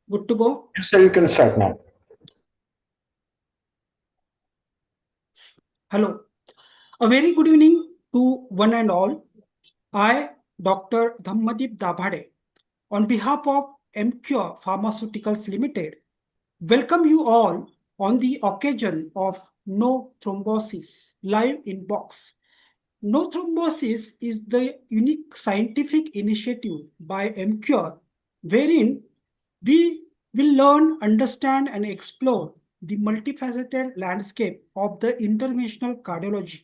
Good to go. Yes, sir, you can start now. Hello. A very good evening to one and all. I, Dr. Dhammadip Dabhade, on behalf of Emcure Pharmaceuticals Limited, welcome you all on the occasion of No Thrombosis live in box. No Thrombosis is the unique scientific initiative by Emcure wherein we will learn, understand, and explore the multifaceted landscape of the interventional cardiology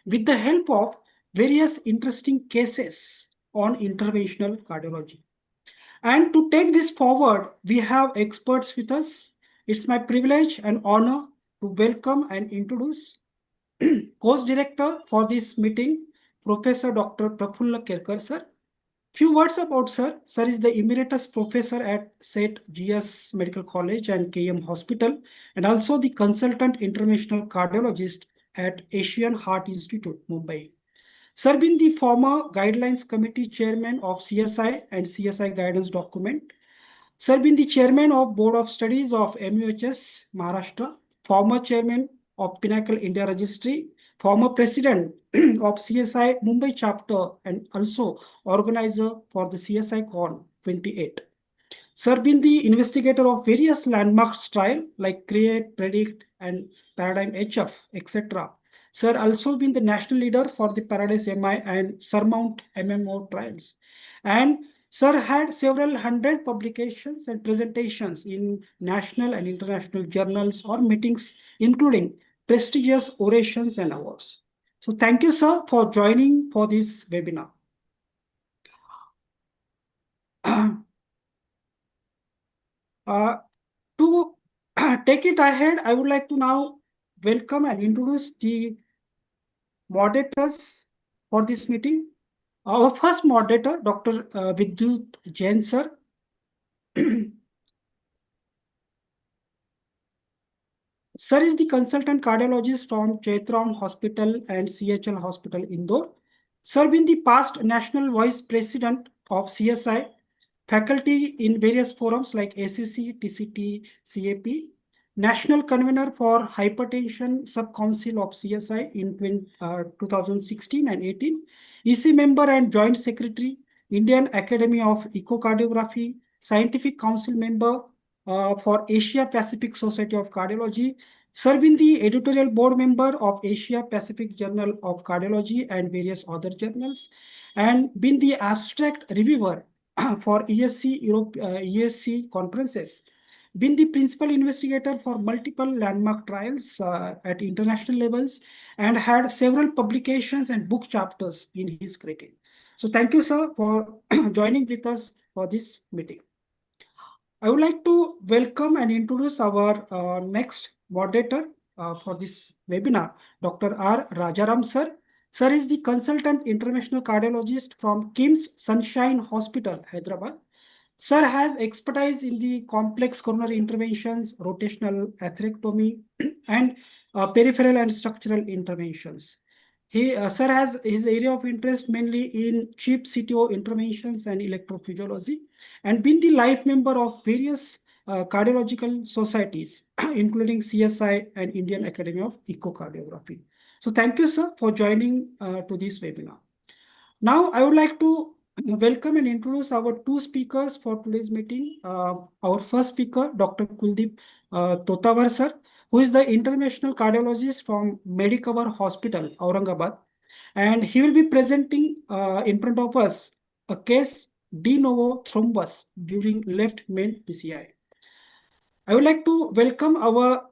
with the help of various interesting cases on interventional cardiology. And to take this forward, we have experts with us. It's my privilege and honor to welcome and introduce course director for this meeting, Professor Dr. Prafulla Kerkar, sir. Few words about sir. Sir is the emeritus professor at St. GS Medical College and KM Hospital, and also the consultant interventional cardiologist at Asian Heart Institute, Mumbai. Sir been the former guidelines committee chairman of CSI and CSI guidance document. Sir been the chairman of Board of Studies of MUHS Maharashtra, former chairman of Pinnacle India Registry, former president of CSI Mumbai chapter, and also organizer for the CSI Con 28. Sir been the investigator of various landmarks trial like CREATE, PREDICT, and Paradigm HF, etc. Sir also been the national leader for the Paradise MI and Surmount MMO trials. And Sir had several hundred publications and presentations in national and international journals or meetings, including prestigious orations and awards. So thank you, sir, for joining for this webinar. To take it ahead, I would like to now welcome and introduce the moderators for this meeting. Our first moderator, Dr. Vidyut Jain, sir. Sir is the consultant cardiologist from Chaitram Hospital and CHL Hospital, Indore. Sir been the past national vice president of CSI, faculty in various forums like ACC, TCT, CAP, national convener for hypertension sub-council of CSI in 2016 and 18, EC member and joint secretary, Indian Academy of Echocardiography, scientific council member for Asia Pacific Society of Cardiology, serving the editorial board member of Asia Pacific Journal of Cardiology and various other journals, and been the abstract reviewer for ESC conferences, been the principal investigator for multiple landmark trials at international levels, and had several publications and book chapters in his credit. So thank you, sir, for joining with us for this meeting. I would like to welcome and introduce our next moderator for this webinar, Dr. R. Rajaram, sir. Sir is the consultant interventional cardiologist from KIMS Sunshine Hospital, Hyderabad. Sir has expertise in the complex coronary interventions, rotational atherectomy, and peripheral and structural interventions. Sir has his area of interest mainly in cheap CTO interventions and electrophysiology, and been the life member of various cardiological societies, including CSI and Indian Academy of Echocardiography. So thank you, sir, for joining to this webinar. Now, I would like to welcome and introduce our two speakers for today's meeting. Our first speaker, Dr. Kuldeep Totavar, sir, who is the interventional cardiologist from Medicover Hospital, Aurangabad. And he will be presenting in front of us a case de novo thrombus during left main PCI. I would like to welcome our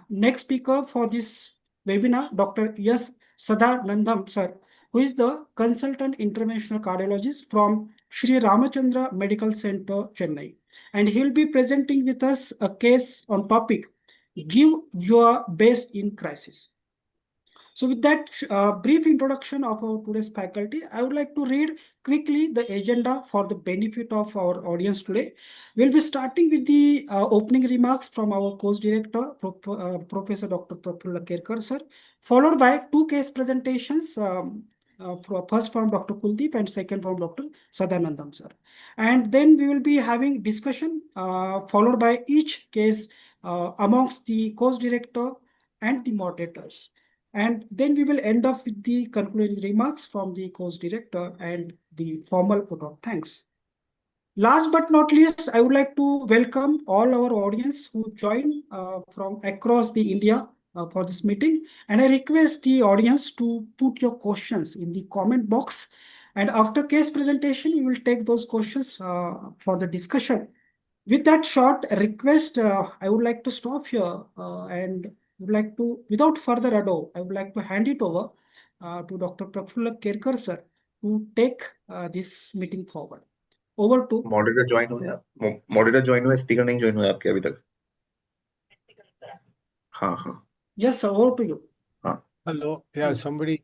next speaker for this webinar, Dr. S. Sadanandam, sir, who is the consultant interventional cardiologist from Sri Ramachandra Medical Center, Chennai. And he will be presenting with us a case on topic, Give Your Best in Crisis. So with that brief introduction of our today's faculty, I would like to read quickly the agenda for the benefit of our audience today. We'll be starting with the opening remarks from our course director, Professor Dr. Prafulla Kerkar, sir, followed by two case presentations first from Dr. Kuldeep and second from Dr. Sadanandam sir. And then we will be having discussion followed by each case amongst the course director and the moderators. And then we will end up with the concluding remarks from the course director and the formal vote of thanks. Last but not least, I would like to welcome all our audience who joined from across the India for this meeting. And I request the audience to put your questions in the comment box. And after case presentation, we will take those questions for the discussion. With that short request, I would like to stop here and would like to, without further ado, I would like to hand it over to Dr. Prafulla Kerkar sir to take this meeting forward. Over to moderator join हुए आप moderator join हुए speaker नहीं join हुए आपके अभी तक हाँ हाँ yes sir, over to you. हाँ Hello. Yeah, somebody,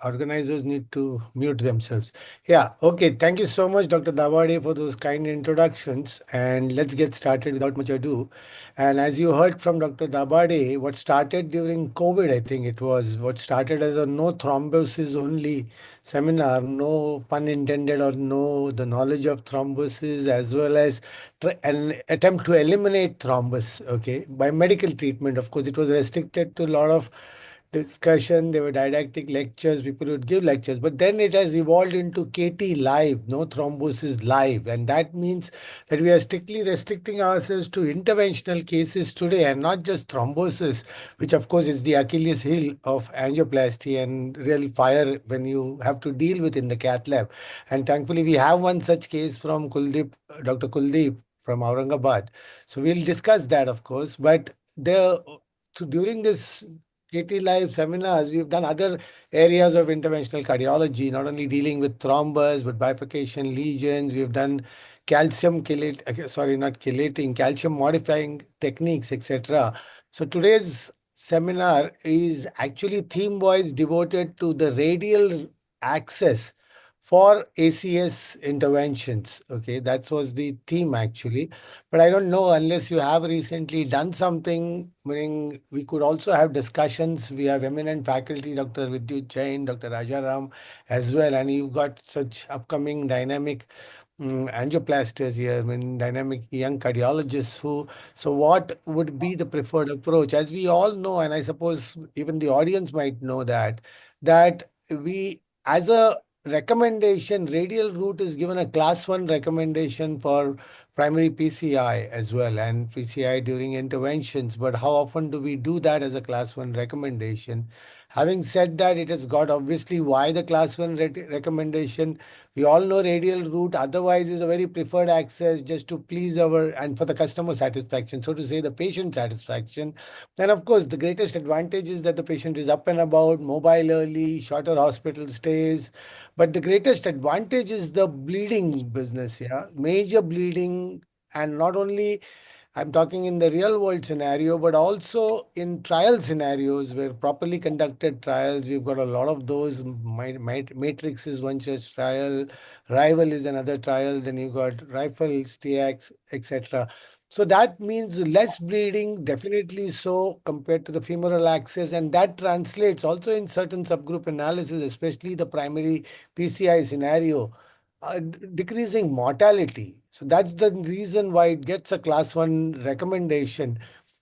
organizers need to mute themselves. Yeah, okay. Thank you so much, Dr. Davade, for those kind introductions. And let's get started without much ado. And as you heard from Dr. Davade, what started during COVID, I think it was, what started as a no thrombosis only seminar, no pun intended, or no, the knowledge of thrombosis, as well as an attempt to eliminate thrombus, okay, by medical treatment. Of course, it was restricted to a lot of discussion, there were didactic lectures, people would give lectures, but then it has evolved into KT live, no thrombosis live. And that means that we are strictly restricting ourselves to interventional cases today and not just thrombosis, which of course is the Achilles heel of angioplasty and real fire when you have to deal with in the cath lab. And thankfully, we have one such case from Kuldeep, Dr. Kuldeep from Aurangabad. So we'll discuss that, of course, but the so during this KT Live seminars, we've done other areas of interventional cardiology, not only dealing with thrombus, but bifurcation lesions. We've done calcium chelate, sorry, not chelating, calcium modifying techniques, etc. So today's seminar is actually theme-wise devoted to the radial access for ACS interventions. Okay, that was the theme actually. But I don't know unless you have recently done something, meaning we could also have discussions. We have eminent faculty, Dr. Vidyut Jain, Dr. Rajaram as well. And you've got such upcoming dynamic angioplasters here, I mean, dynamic young cardiologists who, so what would be the preferred approach? As we all know, and I suppose even the audience might know that we, as a recommendation, radial route is given a class 1 recommendation for primary PCI as well, and PCI during interventions. But how often do we do that as a class 1 recommendation? Having said that, it has got obviously why the class 1 recommendation. We all know radial route otherwise is a very preferred access just to please our and for the customer satisfaction, so to say, the patient satisfaction. And of course, the greatest advantage is that the patient is up and about, mobile early, shorter hospital stays. But the greatest advantage is the bleeding business, yeah, major bleeding, and not only I'm talking in the real world scenario, but also in trial scenarios where properly conducted trials, we've got a lot of those. Matrix is one such trial, Rival is another trial, then you've got Rifle, STX, etc. So that means less bleeding, definitely so compared to the femoral axis, and that translates also in certain subgroup analysis, especially the primary PCI scenario, decreasing mortality. So that's the reason why it gets a class 1 recommendation.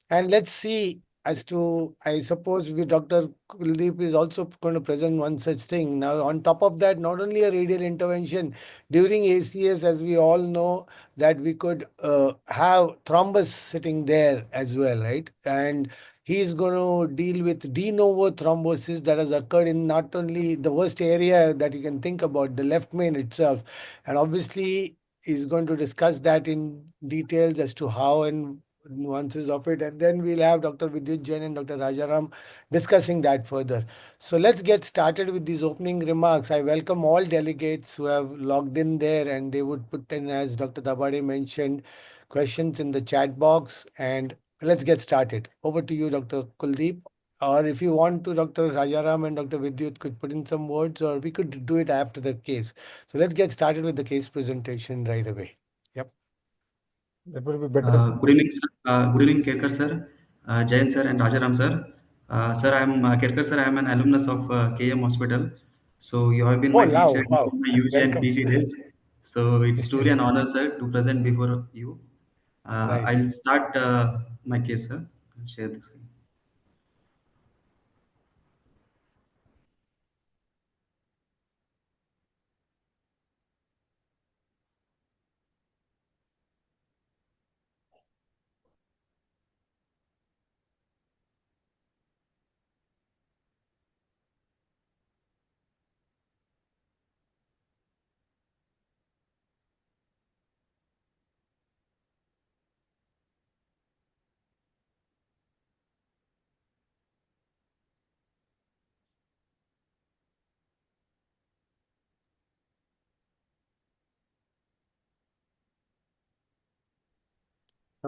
And let's see as to, I suppose we, Dr. Kuldeep is also going to present one such thing. Now, on top of that, not only a radial intervention during ACS, as we all know, that we could have thrombus sitting there as well, right? And he is going to deal with de novo thrombosis that has occurred in not only the worst area that you can think about, the left main itself. And obviously, he's going to discuss that in details as to how and nuances of it. And then we'll have Dr. Vidyut Jain and Dr. Rajaram discussing that further. So let's get started with these opening remarks. I welcome all delegates who have logged in there, and they would put in, as Dr. Dabade mentioned, questions in the chat box. And let's get started. Over to you, Dr. Kuldeep. Or if you want to, Dr. Rajaram and Dr. Vidyut could put in some words, or we could do it after the case. So let's get started with the case presentation right away. Yep. That would be better. Good evening, sir. Good evening, Kerkar sir, Jain sir, and Rajaram sir. Sir, I am Kerkar sir. I am an alumnus of KM Hospital. So you have been Oh, my teacher wow. in my UG and Welcome. PG days. So it's truly an honor, sir, to present before you. Nice. I'll start my case, sir. I'll share the screen.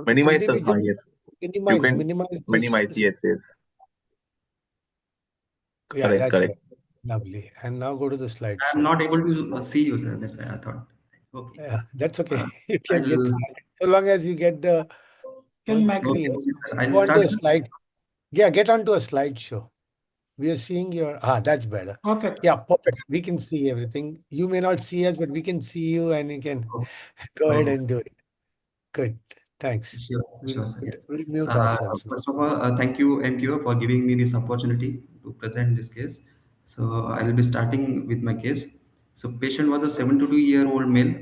Minimize, sir. Continue. Just Yes. You minimize, can minimize this. minimize. Yes, yes. Yeah, Correct, that's correct. better. Lovely. And now go to the I'm slideshow. not able to see you, sir. That's why I thought. Okay. Yeah, that's okay. Uh, You can get I'll started. So long as you get the Can one make okay, screen, okay, sir. I'll go onto start, a sir. slide. Yeah, get onto a slideshow. We are seeing your, that's better. perfect. Yeah, perfect. We can see everything. You may not see us, but we can see you and you can go ahead Okay, sir. and do it. Good. Thanks. Sure, We'll sure, sir. Yes. we'll mute ourselves now. First of all, thank you, Emcure, for giving me this opportunity to present this case. So I will be starting with my case. So patient was a 72-year-old male.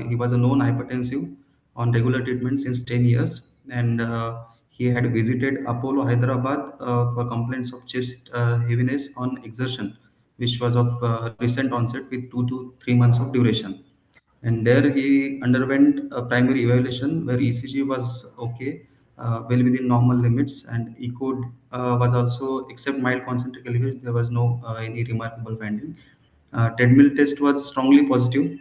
He was a known hypertensive on regular treatment since 10 years, and he had visited Apollo Hyderabad for complaints of chest heaviness on exertion, which was of recent onset with 2 to 3 months of duration. And there he underwent a primary evaluation where ECG was okay, well within normal limits, and ECOG was also, except mild concentric elevation, there was no any remarkable finding. Treadmill test was strongly positive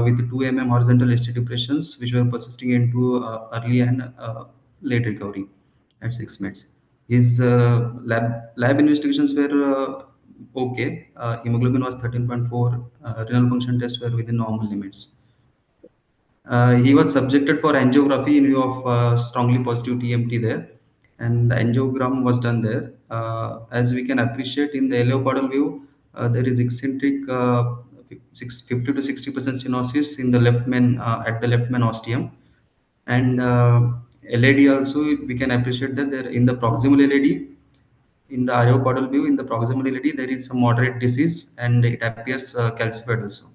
with 2 horizontal ST depressions, which were persisting into early and late recovery at 6 months. His lab investigations were okay. Hemoglobin was 13.4. Renal function tests were within normal limits. He was subjected for angiography in view of strongly positive TMT there, and the angiogram was done there. As we can appreciate in the aleocaudal view, there is eccentric 50 to 60% stenosis in the left main at the left main ostium, and LAD also we can appreciate that there in the proximal LAD. In the aleocaudal view, in the proximal LAD, there is some moderate disease and it appears calcified also.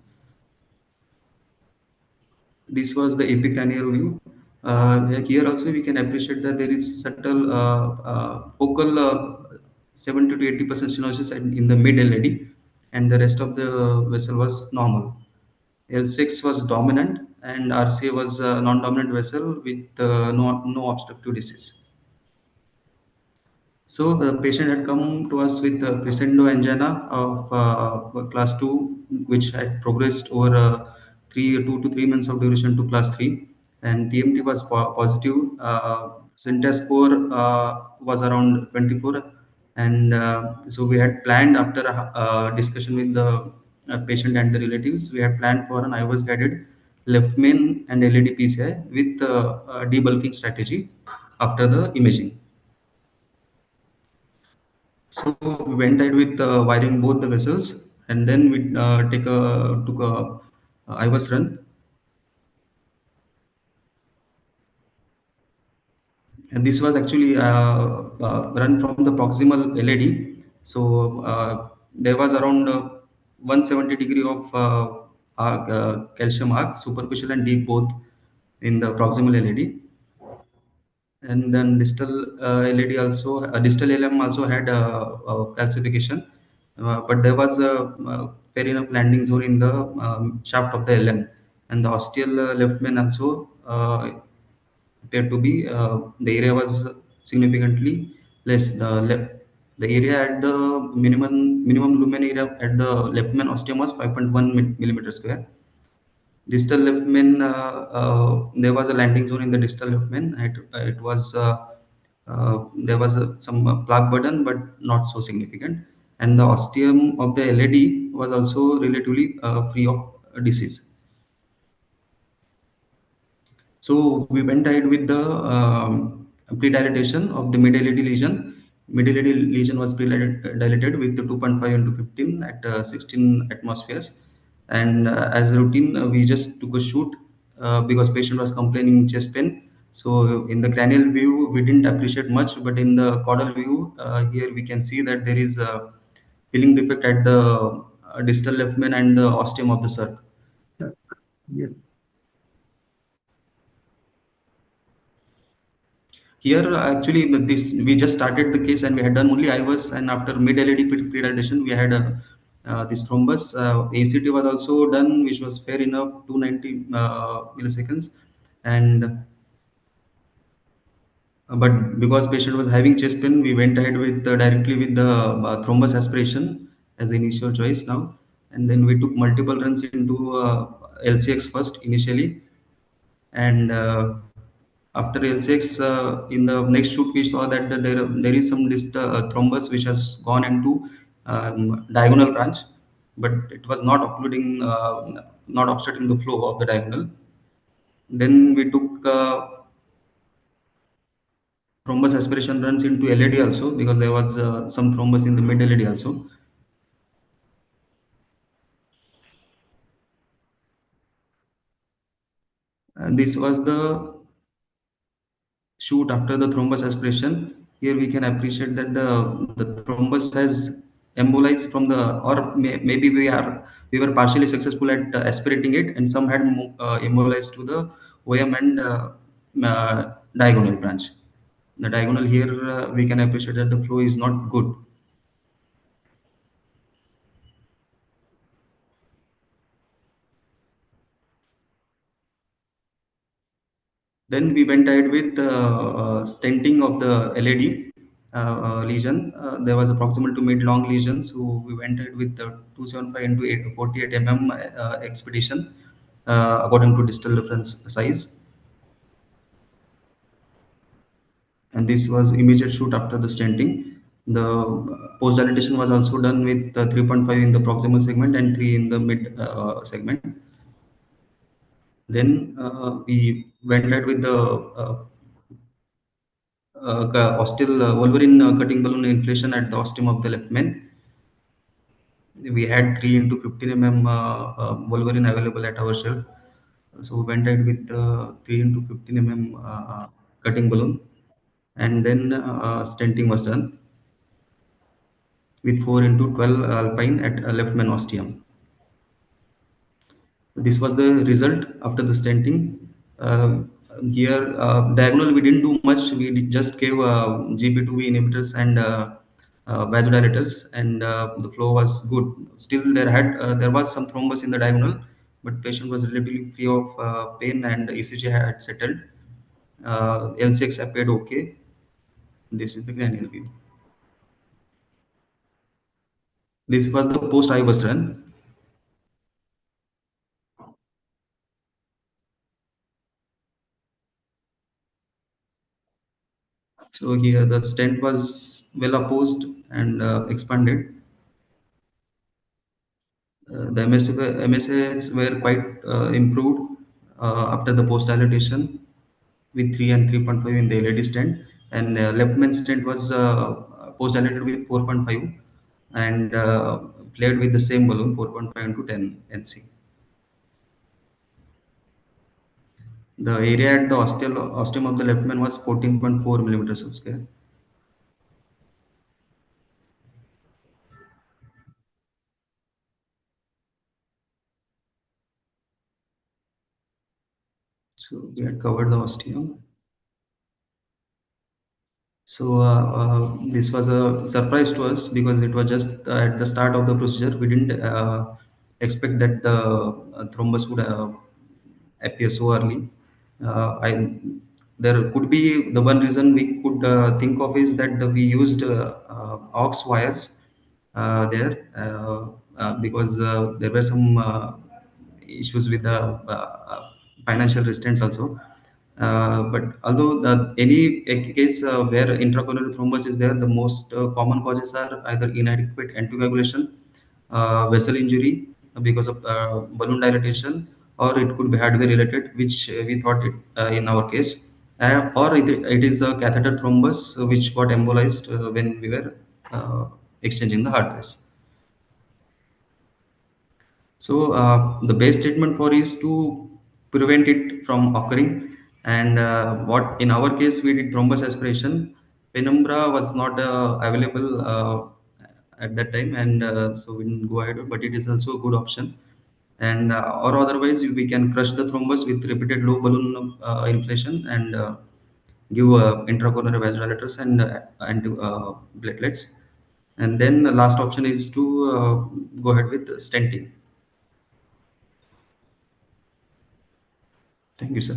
This was the epicranial view. Here also we can appreciate that there is subtle focal 70 to 80% stenosis in the mid LAD, and the rest of the vessel was normal. L6 was dominant and RCA was non-dominant vessel with no obstructive disease. So the patient had come to us with crescendo angina of class 2, which had progressed over 2 to 3 months of duration to class 3, and TMT was positive. Syntax score was around 24, and so we had planned after a discussion with the patient and the relatives, we had planned for an IVAS guided left main and LED PCI with debulking strategy after the imaging. So we went ahead with wiring both the vessels, and then we took a IVAS run, and this was actually run from the proximal LAD. So there was around 170 degree of calcium arc, superficial and deep both in the proximal LAD. And then distal LED also, distal LM also had calcification, but there was a fair enough landing zone in the shaft of the LM, and the ostial left main also appeared to be the area was significantly less. The area at the minimum lumen area at the left main ostium was 5.1 millimeter square. Distal left main, there was a landing zone in the distal left main. It was there was some plaque burden, but not so significant. And the ostium of the LAD was also relatively free of disease. So we went ahead with the pre-dilatation of the mid LAD lesion Medullary lesion was dilated with 2.5 into 15 at 16 atmospheres. And as a routine, we just took a shoot because patient was complaining chest pain. So in the cranial view, we didn't appreciate much, but in the caudal view, here we can see that there is a healing defect at the distal left main and the ostium of the circ. Yeah. Here, actually, this we just started the case and we had done only IVUS, and after mid-LED predilation, we had this thrombus. ACT was also done, which was fair enough, 290 milliseconds, and but because patient was having chest pain, we went ahead with directly with the thrombus aspiration as the initial choice now, and then we took multiple runs into LCX first initially, and after LCX, in the next shoot, we saw that there is some thrombus which has gone into diagonal branch, but it was not occluding, not obstructing the flow of the diagonal. Then we took thrombus aspiration runs into LED also, because there was some thrombus in the mid LED also. And this was the shoot after the thrombus aspiration. Here we can appreciate that the thrombus has embolized from the, or maybe we were partially successful at aspirating it, and some had embolized to the OM and diagonal branch. The diagonal here, we can appreciate that the flow is not good. Then we went ahead with stenting of the LAD lesion. There was a proximal to mid-long lesion, so we went ahead with the 275 into 48 expedition according to distal reference size. And this was immediate shoot after the stenting. The post dilatation was also done with 3.5 in the proximal segment and 3 in the mid segment. Then we went ahead with the ostial Wolverine cutting balloon inflation at the ostium of the left main. We had 3 into 15 Wolverine available at our shelf. So we went ahead with 3 into 15 cutting balloon. And then stenting was done with 4 into 12 alpine at left main ostium. This was the result after the stenting. Here, diagonal, we didn't do much. We just gave GP2B inhibitors and vasodilators, and the flow was good. Still, there was some thrombus in the diagonal, but patient was relatively free of pain, and ECG had settled. L6 appeared okay. This is the cranial view. This was the post-IBUS run. So here the stent was well opposed and expanded. The MSAs were quite improved after the post dilatation with 3 and 3.5 in the LED stent, and left main stent was post dilated with 4.5 and played with the same balloon 4.5 into 10 NC. The area at the ostium of the left main was 14.4 millimeters of square. So we had covered the ostium. So this was a surprise to us because it was just at the start of the procedure. We didn't expect that the thrombus would appear so early. There could be the one reason we could think of is that we used aux wires there because there were some issues with the financial restraints also. But although any case where intracoronary thrombus is there, the most common causes are either inadequate anticoagulation, vessel injury because of balloon dilatation, or it could be hardware related, which we thought it in our case. or it is a catheter thrombus which got embolized when we were exchanging the heart race. So the best treatment for is to prevent it from occurring. And what in our case we did thrombus aspiration. Penumbra was not available at that time, and so we didn't go ahead. But it is also a good option. And or otherwise we can crush the thrombus with repeated low balloon inflation and give intracoronary vasodilators and platelets. And then the last option is to go ahead with stenting. Thank you, sir.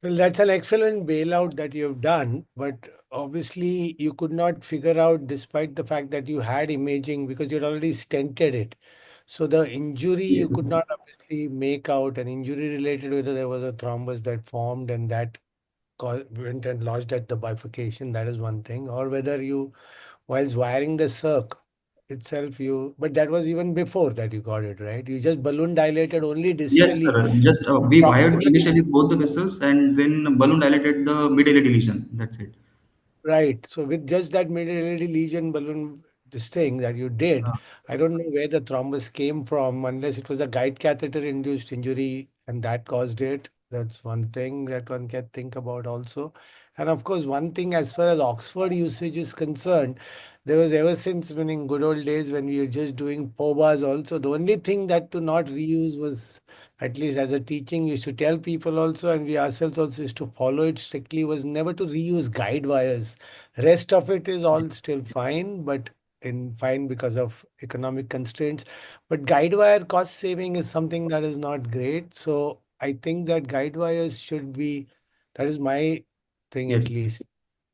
Well, that's an excellent bailout that you've done, but obviously you could not figure out, despite the fact that you had imaging, because you'd already stented it. So the injury you could Yes. not obviously make out an injury related, whether there was a thrombus that formed and that went and lodged at the bifurcation. That is one thing, or whether you, whilst wiring the circ itself, but that was even before that you got it, right? You just balloon dilated only Yes, distally. sir. Just we wired Probably. initially both the vessels and then balloon dilated the mid-LA lesion. That's it. Right. So with just that mid-LED lesion balloon, this thing that you did, I don't know where the thrombus came from, unless it was a guide catheter induced injury and that caused it. That's one thing that one can think about also. And of course, one thing as far as Oxford usage is concerned, there was ever since when in good old days when we were just doing POBAs also, the only thing that to not reuse was, at least as a teaching, we used to tell people also, and we ourselves also used to follow it strictly, was never to reuse guide wires. Rest of it is all still fine, but fine because of economic constraints. But guide wire cost saving is something that is not great. So I think that guide wires should be, that is my thing at Yes. least.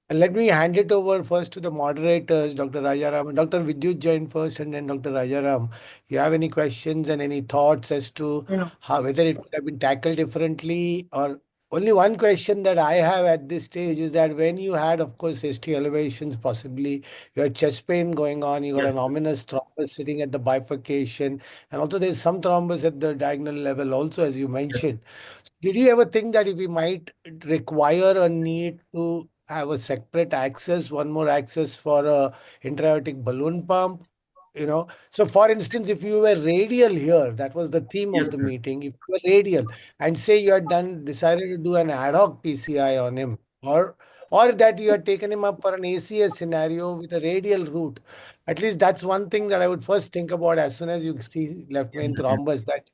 And let me hand it over first to the moderators, Dr. Rajaram and Dr. Vidyut Jain first, and then Dr. Rajaram. You have any questions and any thoughts as to how whether it could have been tackled differently? Or only one question that I have at this stage is that when you had, of course, ST elevations, possibly you had chest pain going on, you got an Yes, sir. ominous thrombus sitting at the bifurcation, and also there's some thrombus at the diagonal level, also, as you Yes. mentioned. Did you ever think that if we might require a need to have a separate access, one more access for a intra-aortic balloon pump? So for instance, if you were radial here, that was the theme of Yes, the sir. meeting. If you were radial and say you had decided to do an ad hoc PCI on him, or that you had taken him up for an ACS scenario with a radial route, at least that's one thing that I would first think about as soon as you see left Yes, main sir. Yes. thrombus. That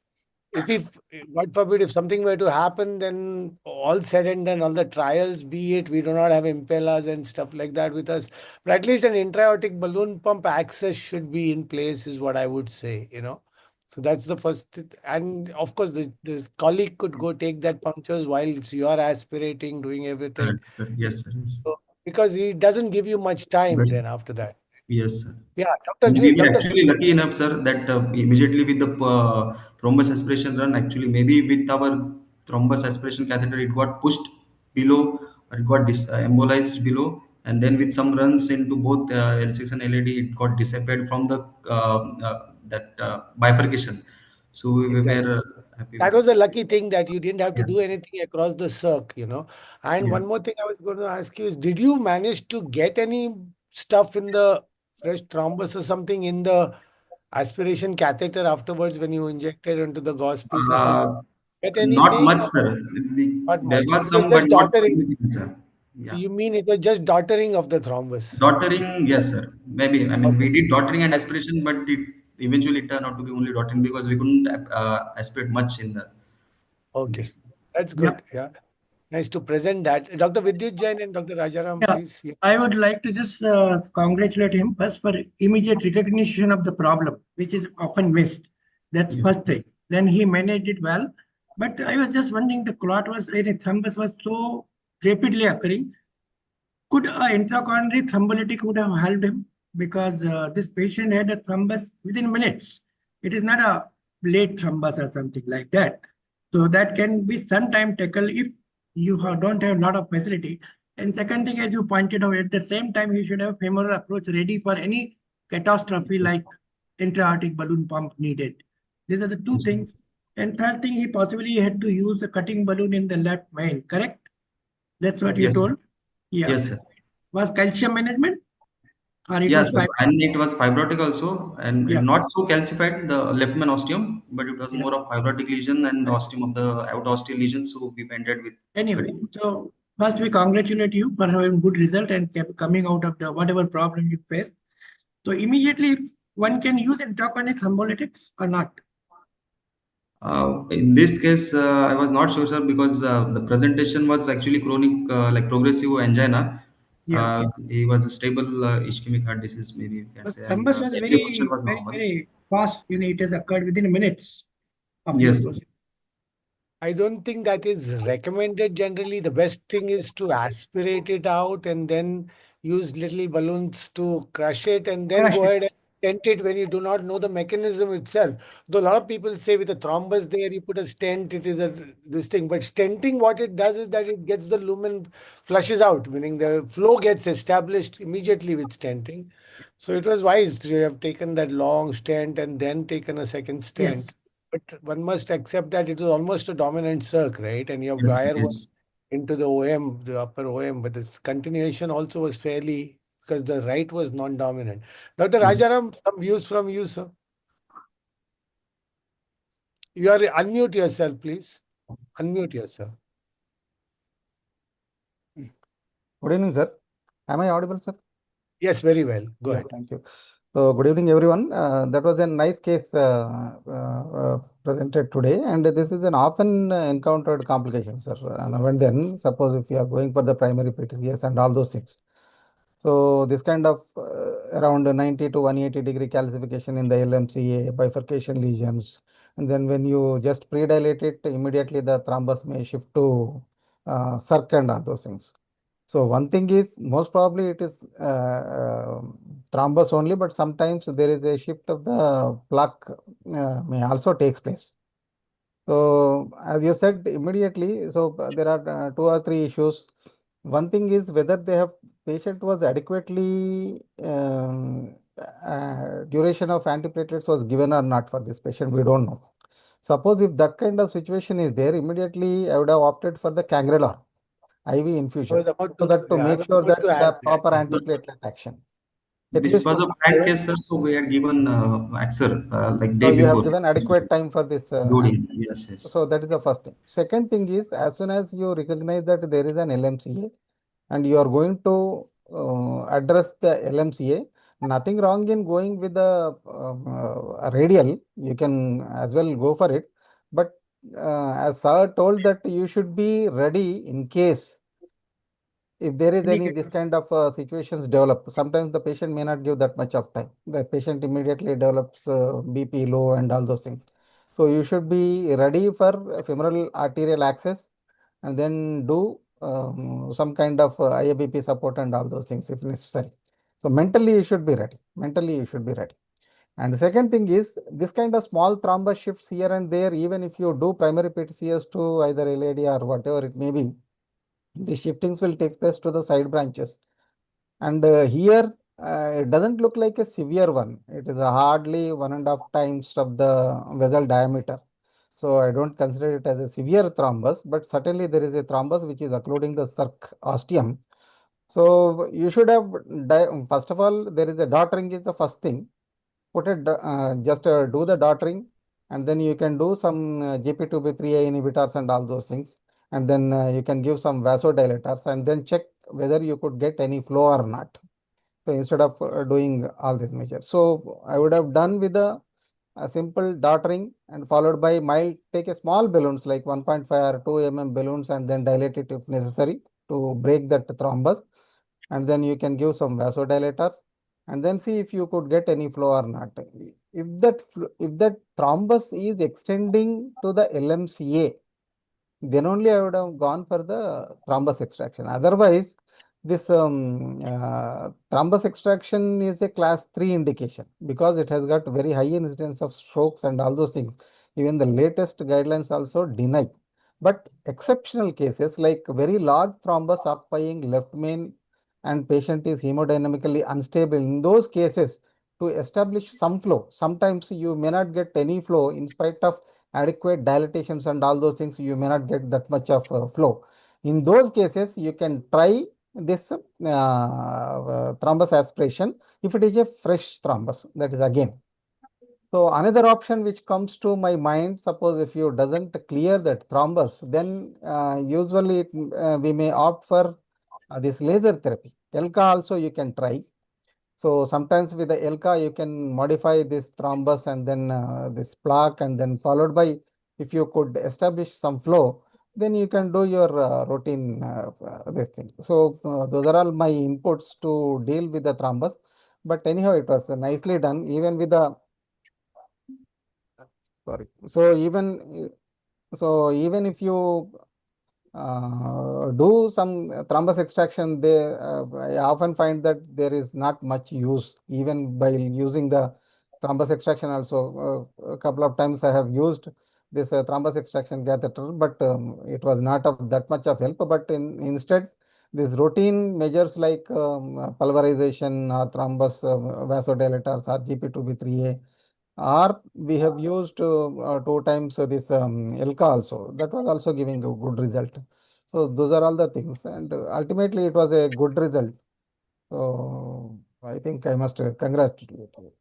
if God forbid, if something were to happen, then all said and done, all the trials, be it, we do not have impellers and stuff like that with us, but at least an intra-aortic balloon pump access should be in place, is what I would say. So that's the first. And of course, this colleague could go take that punctures while you are aspirating, doing everything. Correct, correct. Yes, sir. Yes. So, because he doesn't give you much time But then after that. yes, sir. Yeah, And we were Dr. actually lucky enough, sir, that immediately with the thrombus aspiration run, actually maybe with our thrombus aspiration catheter, it got pushed below, or it got embolized below, and then with some runs into both L6 and LED, it got disappeared from the that bifurcation. So we Exactly. were happy That with it. was a lucky thing that you didn't have to do Yes, anything across the circ. And yes. one more thing I was going to ask you is, did you manage to get any stuff in the fresh thrombus or something in the aspiration catheter afterwards when you injected into the gauze piece or something? Uh, Get Not anything much, or sir. not There much? was It was some, but just not daughtering. significant, sir. Yeah. You mean it was just daughtering of the thrombus? Daughtering, yes, sir. Maybe. I mean, Okay. we did daughtering and aspiration, but it eventually turned out to be only daughtering because we couldn't aspirate much in Okay. this. That's Yeah, good. Yeah. Nice to present that. Dr. Vidyut Jain and Dr. Rajaram, yeah. please. Yeah. I would like to just congratulate him first for immediate recognition of the problem, which is often missed. That's Yes. first thing. Then he managed it well. But I was just wondering, the thrombus was so rapidly occurring. Could a intracoronary thrombolytic would have helped him? Because this patient had a thrombus within minutes. It is not a late thrombus or something like that. So that can be sometime tackled if you don't have a lot of facility. And second thing, as you pointed out, at the same time, you should have femoral approach ready for any catastrophe like intra-aortic balloon pump needed. These are the two Yes, sir. things. And third thing, he possibly had to use the cutting balloon in the left main, correct? That's what you Yes, sir. told? Yeah. Yes, sir. Was calcium management or it Yes, was sir. five? And it was fibrotic also, and Yeah. not so calcified, the left main osteum, but it was Yeah. more of fibrotic lesion and osteum of the out osteal lesion. So we ended with Anyway, cutting. so first we congratulate you for having good result and coming out of the whatever problem you faced. So immediately, if one can use intracranial thrombolytics or not? In this case, I was not sure, sir, because the presentation was actually chronic, like progressive angina. Yeah. He was a stable ischemic heart disease, maybe you can But say, and thrombus was LV function was very, normal. very fast. It has occurred within minutes of your Yes. procedure. I don't think that is recommended generally. The best thing is to aspirate it out and then use little balloons to crush it and then Crush go it. ahead and stent it when you do not know the mechanism itself. Though a lot of people say with a thrombus there, you put a stent, it is a this thing. But stenting, what it does is that it gets the lumen flushes out, meaning the flow gets established immediately with stenting. So it was wise to have taken that long stent and then taken a second stent. Yes. But one must accept that it was almost a dominant circ, right? And your Yes, wire was yes. into the OM, the upper OM, but this continuation also was fairly because the right was non-dominant. Dr. Yes. Rajaram, some views from you, sir. You are unmute yourself, please. Unmute yourself. Good evening, sir. Am I audible, sir? Yes, very well. Go Yeah, ahead. thank you. So, good evening, everyone. That was a nice case presented today, and this is an often encountered complication, sir. Now and then, suppose if you are going for the primary PTCS and all those things. So, this kind of around 90 to 180-degree calcification in the LMCA, bifurcation lesions, and then when you just predilate it, immediately the thrombus may shift to circ and all those things. So one thing is most probably it is thrombus only, but sometimes there is a shift of the plaque may also takes place. So as you said immediately, so there are two or three issues. One thing is whether they have patient was adequately duration of antiplatelets was given or not for this patient. We don't know. Suppose if that kind of situation is there, immediately I would have opted for the cangrelor IV I infusion, was about so to, that to yeah, I make was sure about that to the add that. proper antiplatelet action, at This least was to a planned case, sir. So we had given Axer like so day you have before. given adequate time for this. Loading. Yes, yes. So that is the first thing. Second thing is as soon as you recognize that there is an LMCA and you are going to address the LMCA, nothing wrong in going with the radial. You can as well go for it, but as sir told that you should be ready in case if there is any this kind of situations develop. Sometimes the patient may not give that much of time. The patient immediately develops BP low and all those things. So you should be ready for femoral arterial access and then do some kind of IABP support and all those things if necessary. So mentally you should be ready. Mentally you should be ready. And the second thing is this kind of small thrombus shifts here and there, even if you do primary PTCS to either LAD or whatever it may be, the shiftings will take place to the side branches. And here it doesn't look like a severe one. It is a hardly 1.5 times of the vessel diameter. So I don't consider it as a severe thrombus, but certainly there is a thrombus which is occluding the circ ostium. So you should have, first of all, there is a daughtering is the first thing. Put it, just do the daughtering and then you can do some GP2B3A inhibitors and all those things. And then you can give some vasodilators and then check whether you could get any flow or not. So instead of doing all these measures. So I would have done with a simple daughtering and followed by mild, take a small balloons like 1.5 or 2 mm balloons and then dilate it if necessary to break that thrombus. And then you can give some vasodilators and then see if you could get any flow or not. If that thrombus is extending to the LMCA, then only I would have gone for the thrombus extraction. Otherwise, this thrombus extraction is a class 3 indication because it has got very high incidence of strokes and all those things. Even the latest guidelines also deny. But exceptional cases like very large thrombus occupying left main and patient is hemodynamically unstable, in those cases, to establish some flow, sometimes you may not get any flow in spite of adequate dilatations and all those things, you may not get that much of flow. In those cases, you can try this thrombus aspiration if it is a fresh thrombus. That is again. So another option which comes to my mind, suppose if you doesn't clear that thrombus, then usually we may opt for this laser therapy. ELCA also you can try. So sometimes with the ELCA, you can modify this thrombus and then this plaque, and then followed by, if you could establish some flow, then you can do your routine this thing. So those are all my inputs to deal with the thrombus. But anyhow, it was nicely done, even with the, sorry. So even if you do some thrombus extraction, I often find that there is not much use, even by using the thrombus extraction also. A couple of times I have used this thrombus extraction catheter, but it was not of that much of help. But instead, these routine measures like pulverization or thrombus vasodilators or GP2B3A, or we have used 2 times this ELCA also. That was also giving a good result. So those are all the things, and ultimately it was a good result. So I think I must congratulate you.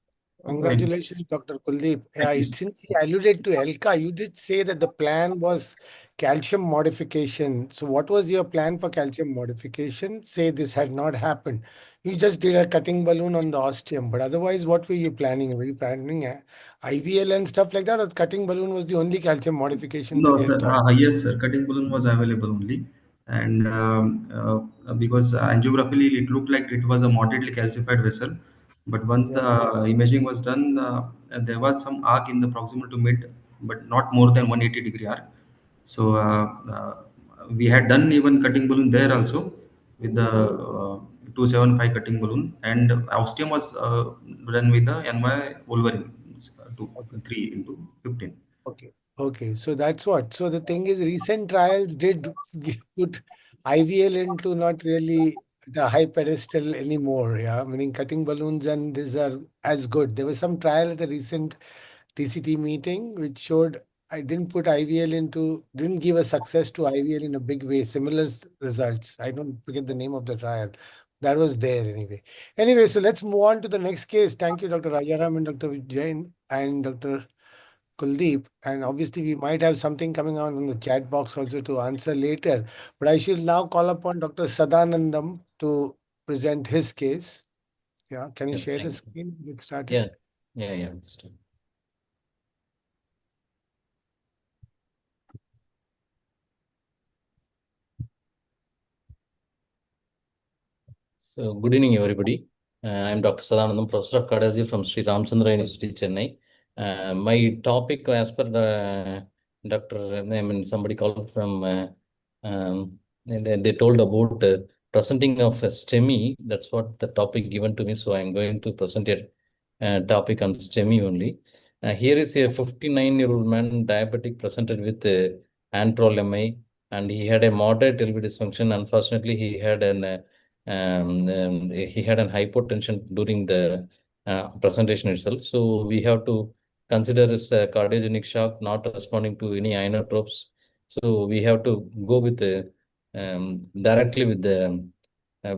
Congratulations, Dr. Kuldeep. Thank you. Since you alluded to ELCA, you did say that the plan was calcium modification. So what was your plan for calcium modification? Say this had not happened. You just did a cutting balloon on the ostium, but otherwise, what were you planning? Were you planning IVL and stuff like that, or the cutting balloon was the only calcium modification that No, you sir. had thought? Yes, sir. Cutting balloon was available only, and because angiographically it looked like it was a moderately calcified vessel, but once Yeah. the imaging was done, there was some arc in the proximal to mid, but not more than 180-degree arc. So we had done even cutting balloon there also with the 275 cutting balloon, and ostium was done with the NY Wolverine Okay. 3 into 15. Okay. Okay. So that's what. So the thing is, recent trials did put IVL into not really the high pedestal anymore. Yeah. Meaning cutting balloons and these are as good. There was some trial at the recent TCT meeting which showed I didn't put IVL into, didn't give a success to IVL in a big way. Similar results. I don't forget the name of the trial. That was there anyway. Anyway, so let's move on to the next case. Thank you, Dr. Rajaram and Dr. Jain and Dr. Kuldeep, and obviously we might have something coming on in the chat box also to answer later. But I shall now call upon Dr. Sadanandam to present his case. Yeah, can you Yeah, share the thank you. screen? Get started. Yeah. Understood. So, good evening, everybody. I'm Dr. Sadanandam, Professor of Cardiology from Sri Ramchandra University, Chennai. My topic, as per the Dr. somebody called from, and they told about presenting of a STEMI. That's what the topic given to me. So, I'm going to present a topic on STEMI only. Here is a 59-year-old man, diabetic, presented with antrol-MI, and he had a moderate LV dysfunction. Unfortunately, he had an hypotension during the presentation itself. So we have to consider this cardiogenic shock, not responding to any inotropes. So we have to go with the directly with the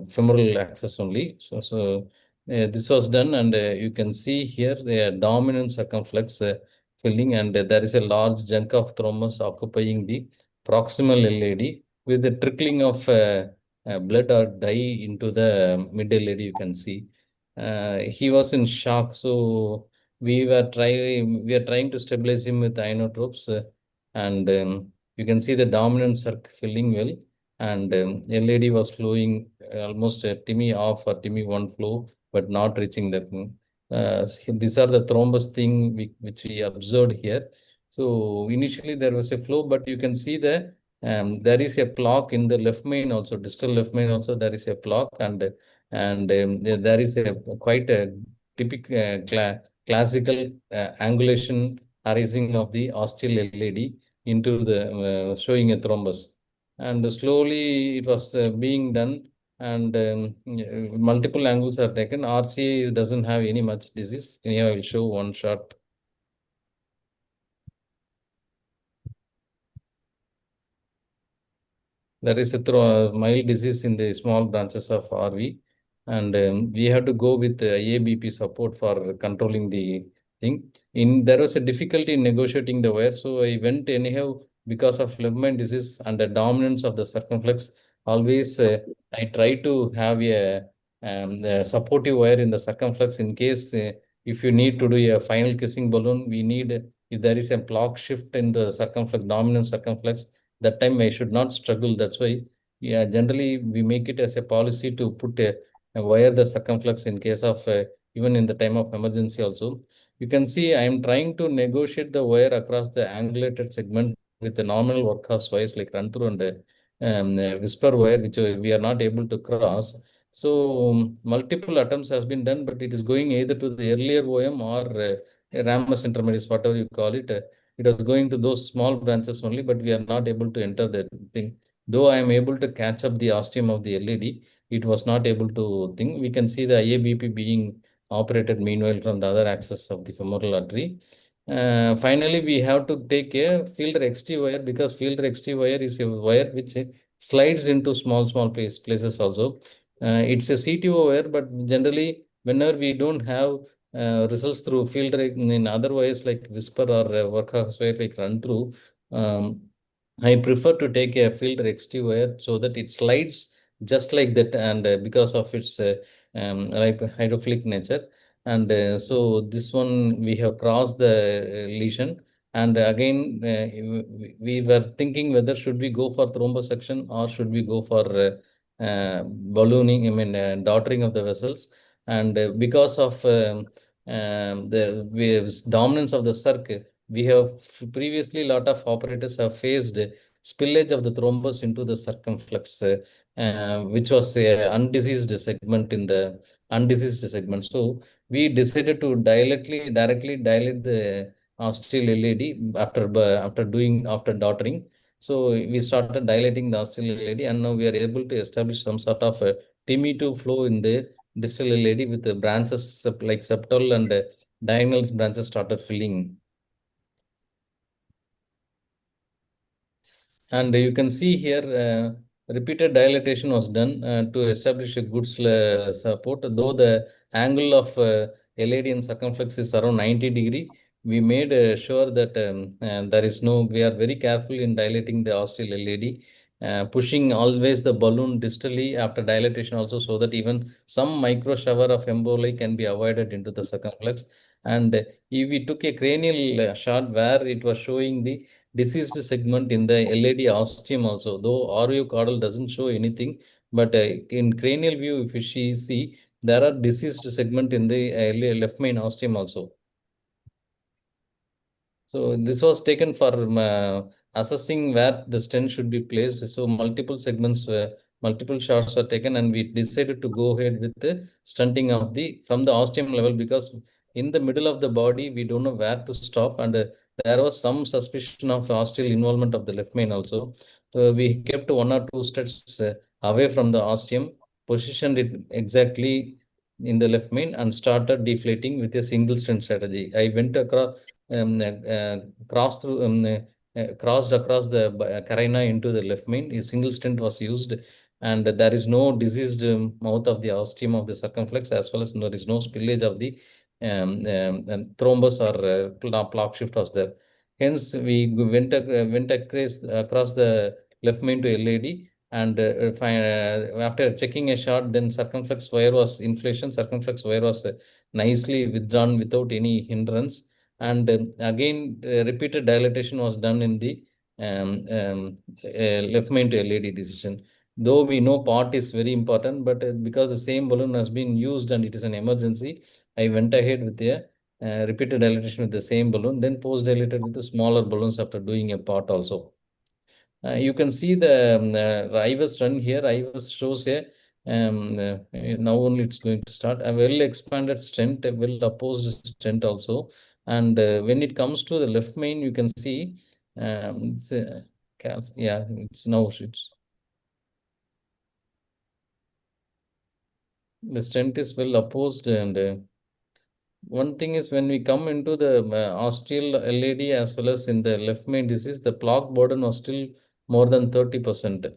femoral access only. So this was done, and you can see here the dominant circumflex filling, and there is a large chunk of thrombus occupying the proximal LAD with the trickling of blood or dye into the mid LAD. You can see he was in shock. So we are trying to stabilize him with inotropes, and you can see the dominant circ filling well, and LAD was flowing almost a TIMI off or TIMI 1 flow, but not reaching that. These are the thrombus thing which we observed here. So initially there was a flow, but you can see there is a plaque in the left main also, distal left main also. There is a plaque, and there is a quite a typical classical angulation arising of the ostial LAD into the showing a thrombus, and slowly it was being done, and multiple angles are taken. RCA doesn't have any much disease. Here I will show one shot. there is a mild disease in the small branches of RV, and we have to go with ABP support for controlling the thing. There was a difficulty in negotiating the wire, so I went anyhow because of Levman disease and the dominance of the circumflex. Always I try to have a supportive wire in the circumflex in case if you need to do a final kissing balloon, we need if there is a block shift in the circumflex, dominant circumflex, that time I should not struggle. That's why, yeah, generally we make it as a policy to put a wire the circumflex in case of even in the time of emergency also. You can see I am trying to negotiate the wire across the angulated segment with the normal workhorse wires like run through and whisper wire, which we are not able to cross. So multiple attempts has been done, but it is going either to the earlier OM or Ramus intermediates, whatever you call it. It was going to those small branches only, but we are not able to enter that thing. Though I am able to catch up the ostium of the LED, it was not able to think. We can see the IABP being operated meanwhile from the other axis of the femoral artery. Finally, we have to take a fielder XT wire because fielder XT wire is a wire which slides into small places also. It's a CTO wire, but generally, whenever we don't have results through field in other ways like whisper or workhorse wire like run through, I prefer to take a field XT wire so that it slides just like that, and because of its like hydrophilic nature. And so this one we have crossed the lesion. And again, we were thinking whether should we go for thrombosection or should we go for ballooning, I mean, daughtering of the vessels. And because of the dominance of the circuit, we have previously lot of operators have faced spillage of the thrombus into the circumflex, which was a undiseased segment in the undiseased segment. So we decided to directly dilate the ostial LED after daughtering. So we started dilating the ostial LED, and now we are able to establish some sort of a TME2 flow in the distal LED with the branches like septal and diagonal branches started filling. And you can see here, repeated dilatation was done to establish a good support. Though the angle of LAD and circumflex is around 90°, we made sure that there is no, we are very careful in dilating the ostial LAD, pushing always the balloon distally after dilatation also, so that even some micro shower of emboli can be avoided into the circumflex. And if we took a cranial shot where it was showing the diseased segment in the LAD ostium also, though RU caudal doesn't show anything, but in cranial view, if you see, there are diseased segment in the left main ostium also. So this was taken for assessing where the stent should be placed. So multiple segments, multiple shots were taken, and we decided to go ahead with the stunting of the from the ostium level, because in the middle of the body we don't know where to stop, and there was some suspicion of ostial involvement of the left main also. So we kept 1 or 2 steps away from the ostium, positioned it exactly in the left main, and started deflating with a single stent strategy. I went across crossed through crossed across the carina into the left main. A single stent was used, and there is no diseased mouth of the ostium of the circumflex, as well as there is no spillage of the thrombus or plaque shift was there. Hence, we went across the left main to LAD, and after checking a shot, then circumflex wire was inflation. Circumflex wire was nicely withdrawn without any hindrance. And again, repeated dilatation was done in the left main to LAD decision. Though we know part is very important, but because the same balloon has been used and it is an emergency, I went ahead with the repeated dilatation with the same balloon, then post-dilated with the smaller balloons after doing a part also. You can see the IVUS run here. IVUS shows a now only it's going to start a well expanded stent, a well opposed stent also. And when it comes to the left main, you can see it's yeah, it's now it's the stent is well opposed. And one thing is, when we come into the ostial LAD as well as in the left main disease, the plaque burden was still more than 30%.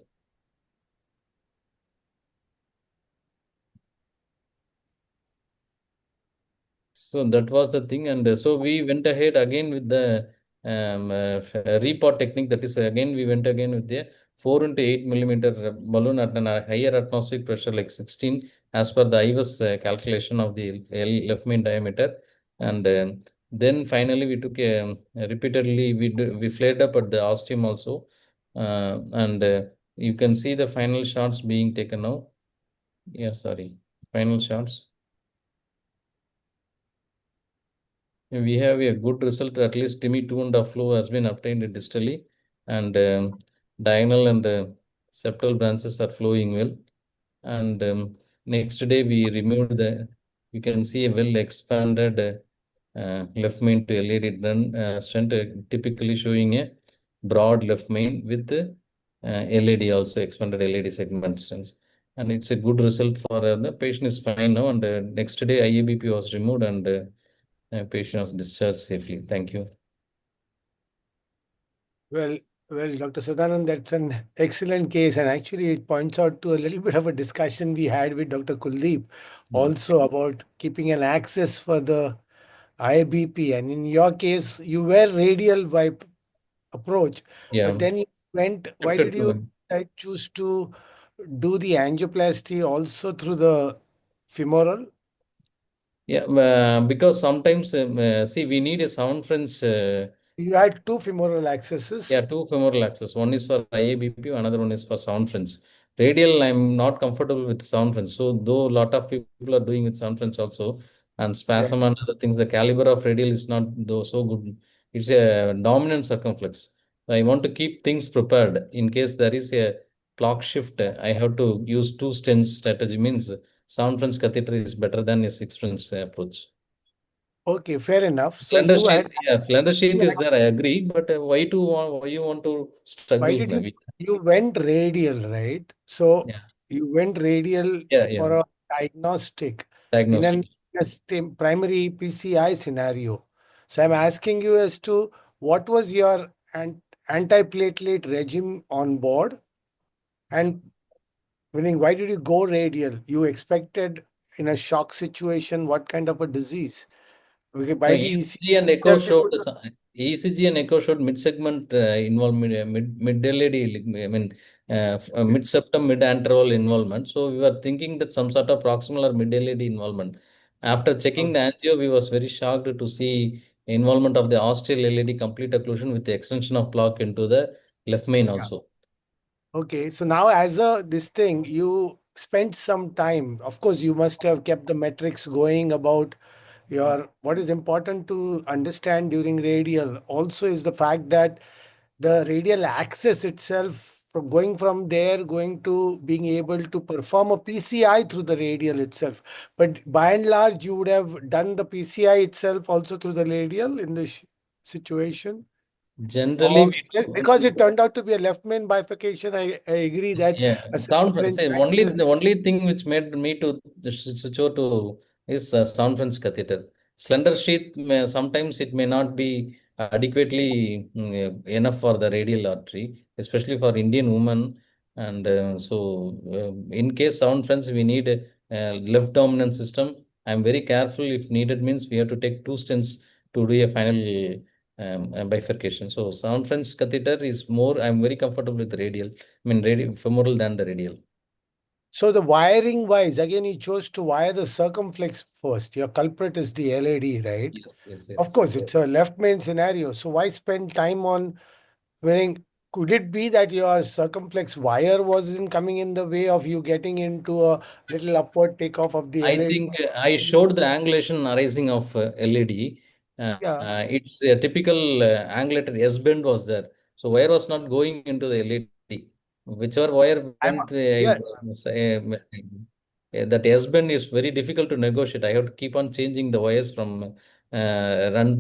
So that was the thing, and so we went ahead again with the repot technique. That is, again we went again with the 4 into 8 millimeter balloon at a higher atmospheric pressure, like 16, as per the IVAS calculation of the left main diameter, and then finally we took repeatedly we flared up at the ostium also, and you can see the final shots being taken now. Yeah, sorry, final shots. We have a good result. At least TIMI 2.5 flow has been obtained distally, and diagonal and septal branches are flowing well. And next day we removed the, you can see a well expanded left main to LED stent, typically showing a broad left main with LED, also expanded LED segment stents. And it's a good result for the patient is fine now. And next day IABP was removed, and patient was discharged safely. Thank you. Well, Dr. Sadanand, that's an excellent case, and actually it points out to a little bit of a discussion we had with Dr. Kuldeep also about keeping an access for the IBP. And in your case, you were radial by approach, Yeah. but then you went. Why did you choose to do the angioplasty also through the femoral? Yeah, because sometimes see, we need a sound French. You had two femoral accesses. Yeah, two femoral access. One is for IABP, another one is for sound French. Radial, I'm not comfortable with sound French. So though a lot of people are doing with sound French also, and spasm and other things, the caliber of radial is not though so good. It's a dominant circumflex. So I want to keep things prepared in case there is a clock shift. I have to use two stents strategy. Means sound French catheter is better than a 6 French approach. Okay, fair enough. So Slender you sheath, had, yeah, slender sheath is there. I agree, but why you want to why struggle? did you went radial, right? So Yeah, you went radial yeah. for a diagnostic in Diagnostic. an primary PCI scenario. So I'm asking you as to what was your antiplatelet regime on board, and meaning why did you go radial? You expected in a shock situation what kind of a disease? Okay, No, by the ECG and echo showed ECG and echo showed mid-segment involvement, mid LED, I mean, mid-septum, mid-antral involvement. So we were thinking that some sort of proximal or mid-LED involvement. After checking the angio, we was very shocked to see involvement of the ostial LED complete occlusion with the extension of plaque into the left main also. Okay, so now as this thing, you spent some time. Of course, you must have kept the metrics going about your what is important to understand during radial also is the fact that the radial axis itself, from going from there, going to being able to perform a PCI through the radial itself. But by and large, you would have done the PCI itself also through the radial in this situation. Generally, Or because it turned out to be a left main bifurcation, I agree that yeah, a sound French. circumference Only axis. the only thing which made me to switch over to is sound French catheter. Slender sheath sometimes it may not be adequately enough for the radial artery, especially for Indian women. And in case sound French, we need a left dominant system. I'm very careful. If needed, means we have to take two stents to do a final bifurcation. So sound French catheter is more. I'm very comfortable with radial. I mean, femoral than the radial. So the wiring wise, again, you chose to wire the circumflex first. Your culprit is the LAD, right? Yes. Of course, it's a left main scenario. So why spend time on wearing? Could it be that your circumflex wire wasn't coming in the way of you getting into a little upward takeoff of the I LAD? think I showed the angulation arising of LED. Yeah. It's a typical angulated S bend was there. So wire was not going into the LED. Whichever wire went, Yeah. that S bend is very difficult to negotiate. I have to keep on changing the wires from run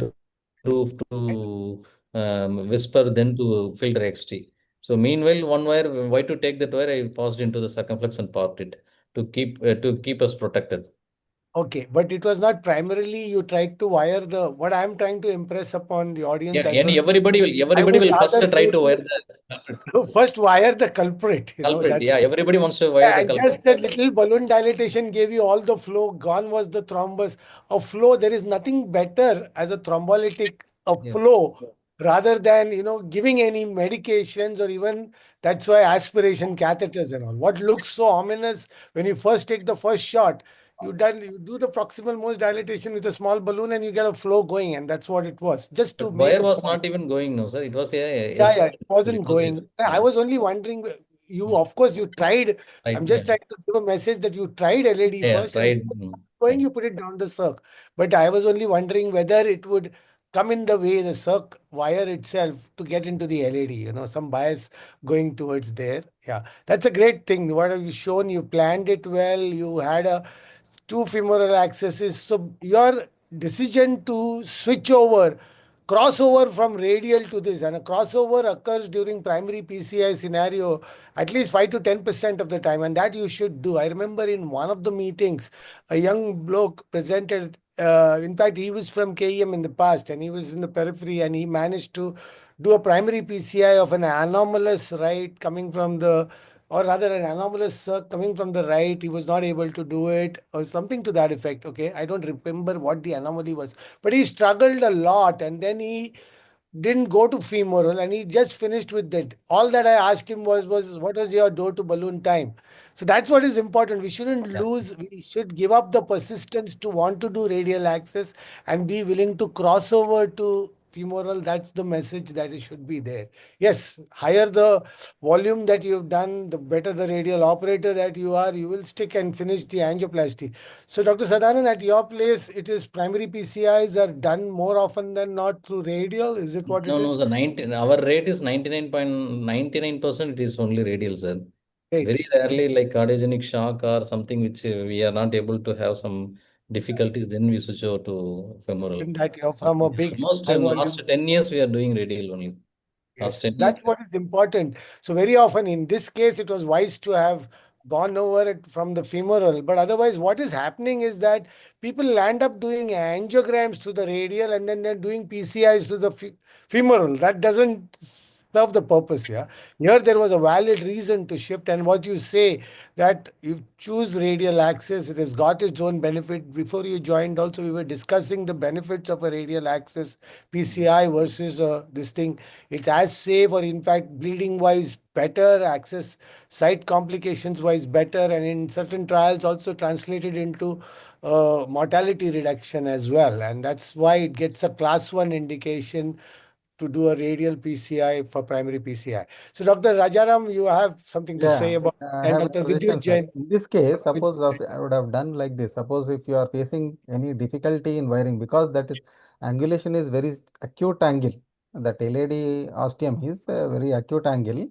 through to whisper, then to filter XT. So meanwhile, one wire, why to take that wire? I passed into the circumflex and popped it to keep us protected. Okay, but it was not primarily you tried to wire the, what I'm trying to impress upon the audience Yeah, as well. and everybody I would will first rather try go to wire the to first wire the culprit, culprit. that's. Yeah, everybody wants to wire the And culprit. just a little balloon dilatation gave you all the flow. Gone was the thrombus. A flow, there is nothing better as a thrombolytic, a Yeah. flow, rather than, giving any medications or even that's why aspiration catheters and all. What looks so ominous when you first take the first shot, you do the proximal most dilatation with a small balloon and you get a flow going, and that's what it was. Just to But make wire a was point. not even going, no, sir. It was Yeah, yes, yeah, it wasn't it was going. I was only wondering, of course, you tried. right. I'm Yeah, just trying to give a message that you tried LED yeah, first and tried. going, you put it down the circ. But I was only wondering whether it would come in the way, the circ wire itself, to get into the LED, some bias going towards there. Yeah, that's a great thing. What have you shown? You planned it well. You had a two femoral accesses. So your decision to switch over, crossover from radial to this, and a crossover occurs during primary PCI scenario at least 5 to 10% of the time, and that you should do. I remember in one of the meetings, a young bloke presented. In fact, he was from KEM in the past, and he was in the periphery, and he managed to do a primary PCI of an anomalous right coming from the, or rather an anomalous circ coming from the right. He was not able to do it, or something to that effect. Okay, I don't remember what the anomaly was, but he struggled a lot, and then he didn't go to femoral, and he just finished with that. All that I asked him was what was your door to balloon time? So that's what is important. We shouldn't Yeah. lose, we should give up the persistence to want to do radial access and be willing to cross over to femoral. That's the message that it should be there. Yes, higher the volume that you've done, the better the radial operator that you are, you will stick and finish the angioplasty. So, Dr. Sadanand, at your place, it is primary PCIs are done more often than not through radial. Is it what it No, is? our rate is 99.99%. It is only radial, sir. Great. Very rarely, like cardiogenic shock or something which we are not able to have some difficulties, then we switch over to femoral. In that you're from a big Almost high in last volume. 10 years, we are doing radial only. Last Yes, 10 years. that's what is important. So very often in this case, it was wise to have gone over it from the femoral. But otherwise, what is happening is that people land up doing angiograms to the radial and then they're doing PCIs to the femoral. That doesn't serve the purpose. Yeah. Here there was a valid reason to shift. And what you say that you choose radial access, it has got its own benefit. Before you joined, also we were discussing the benefits of a radial access PCI versus this thing. It's as safe, or in fact, bleeding wise better, access site complications wise better, and in certain trials also translated into mortality reduction as well. And that's why it gets a class 1 indication to do a radial PCI for primary PCI. So, Dr. Rajaram, you have something to say Yeah, about, I and have a Dr. suggestion, Vidyut sir. Jain. In this case, suppose I would have done like this. Suppose if you are facing any difficulty in wiring, because that is angulation is very acute angle. That LED ostium is a very acute angle.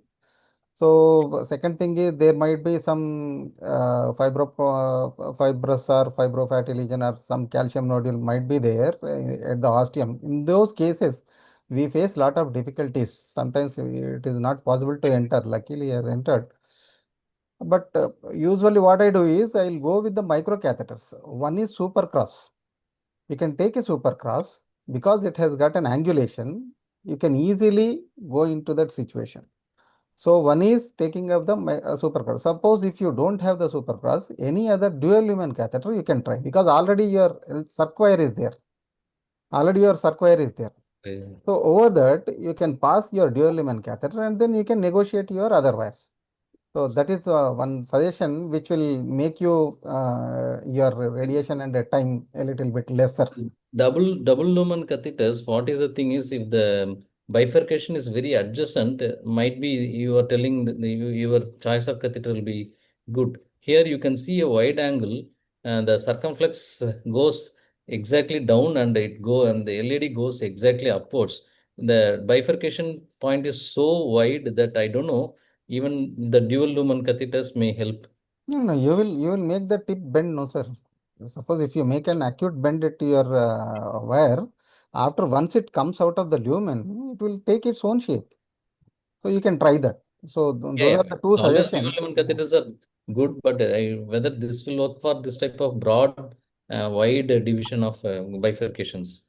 So second thing is there might be some fibrous or fibrofatty lesion or some calcium nodule might be there at the ostium. In those cases, we face lot of difficulties. Sometimes it is not possible to enter. Luckily, he has entered. But usually what I do is I will go with the micro catheters. One is super cross. You can take a super cross because it has got an angulation. You can easily go into that situation. So one is taking up the supercross. Suppose if you don't have the supercross, any other dual lumen catheter you can try, because already your circ wire is there. Already your circ wire is there. So over that you can pass your dual lumen catheter and then you can negotiate your other wires. So that is one suggestion which will make you your radiation and time a little bit lesser. Double lumen catheters, what is the thing is, if the bifurcation is very adjacent, might be you are telling that your choice of catheter will be good. Here you can see a wide angle and the circumflex goes exactly down and the LED goes exactly upwards. The bifurcation point is so wide that I don't know, even the dual lumen catheters may help. No, no, you will make the tip bend, no sir. Suppose if you make an acute bend to your wire, after once it comes out of the lumen, it will take its own shape. So you can try that. So Yeah, those yeah. are the two Always dual suggestions. lumen catheters are good, but whether this will work for this type of broad wide division of bifurcations.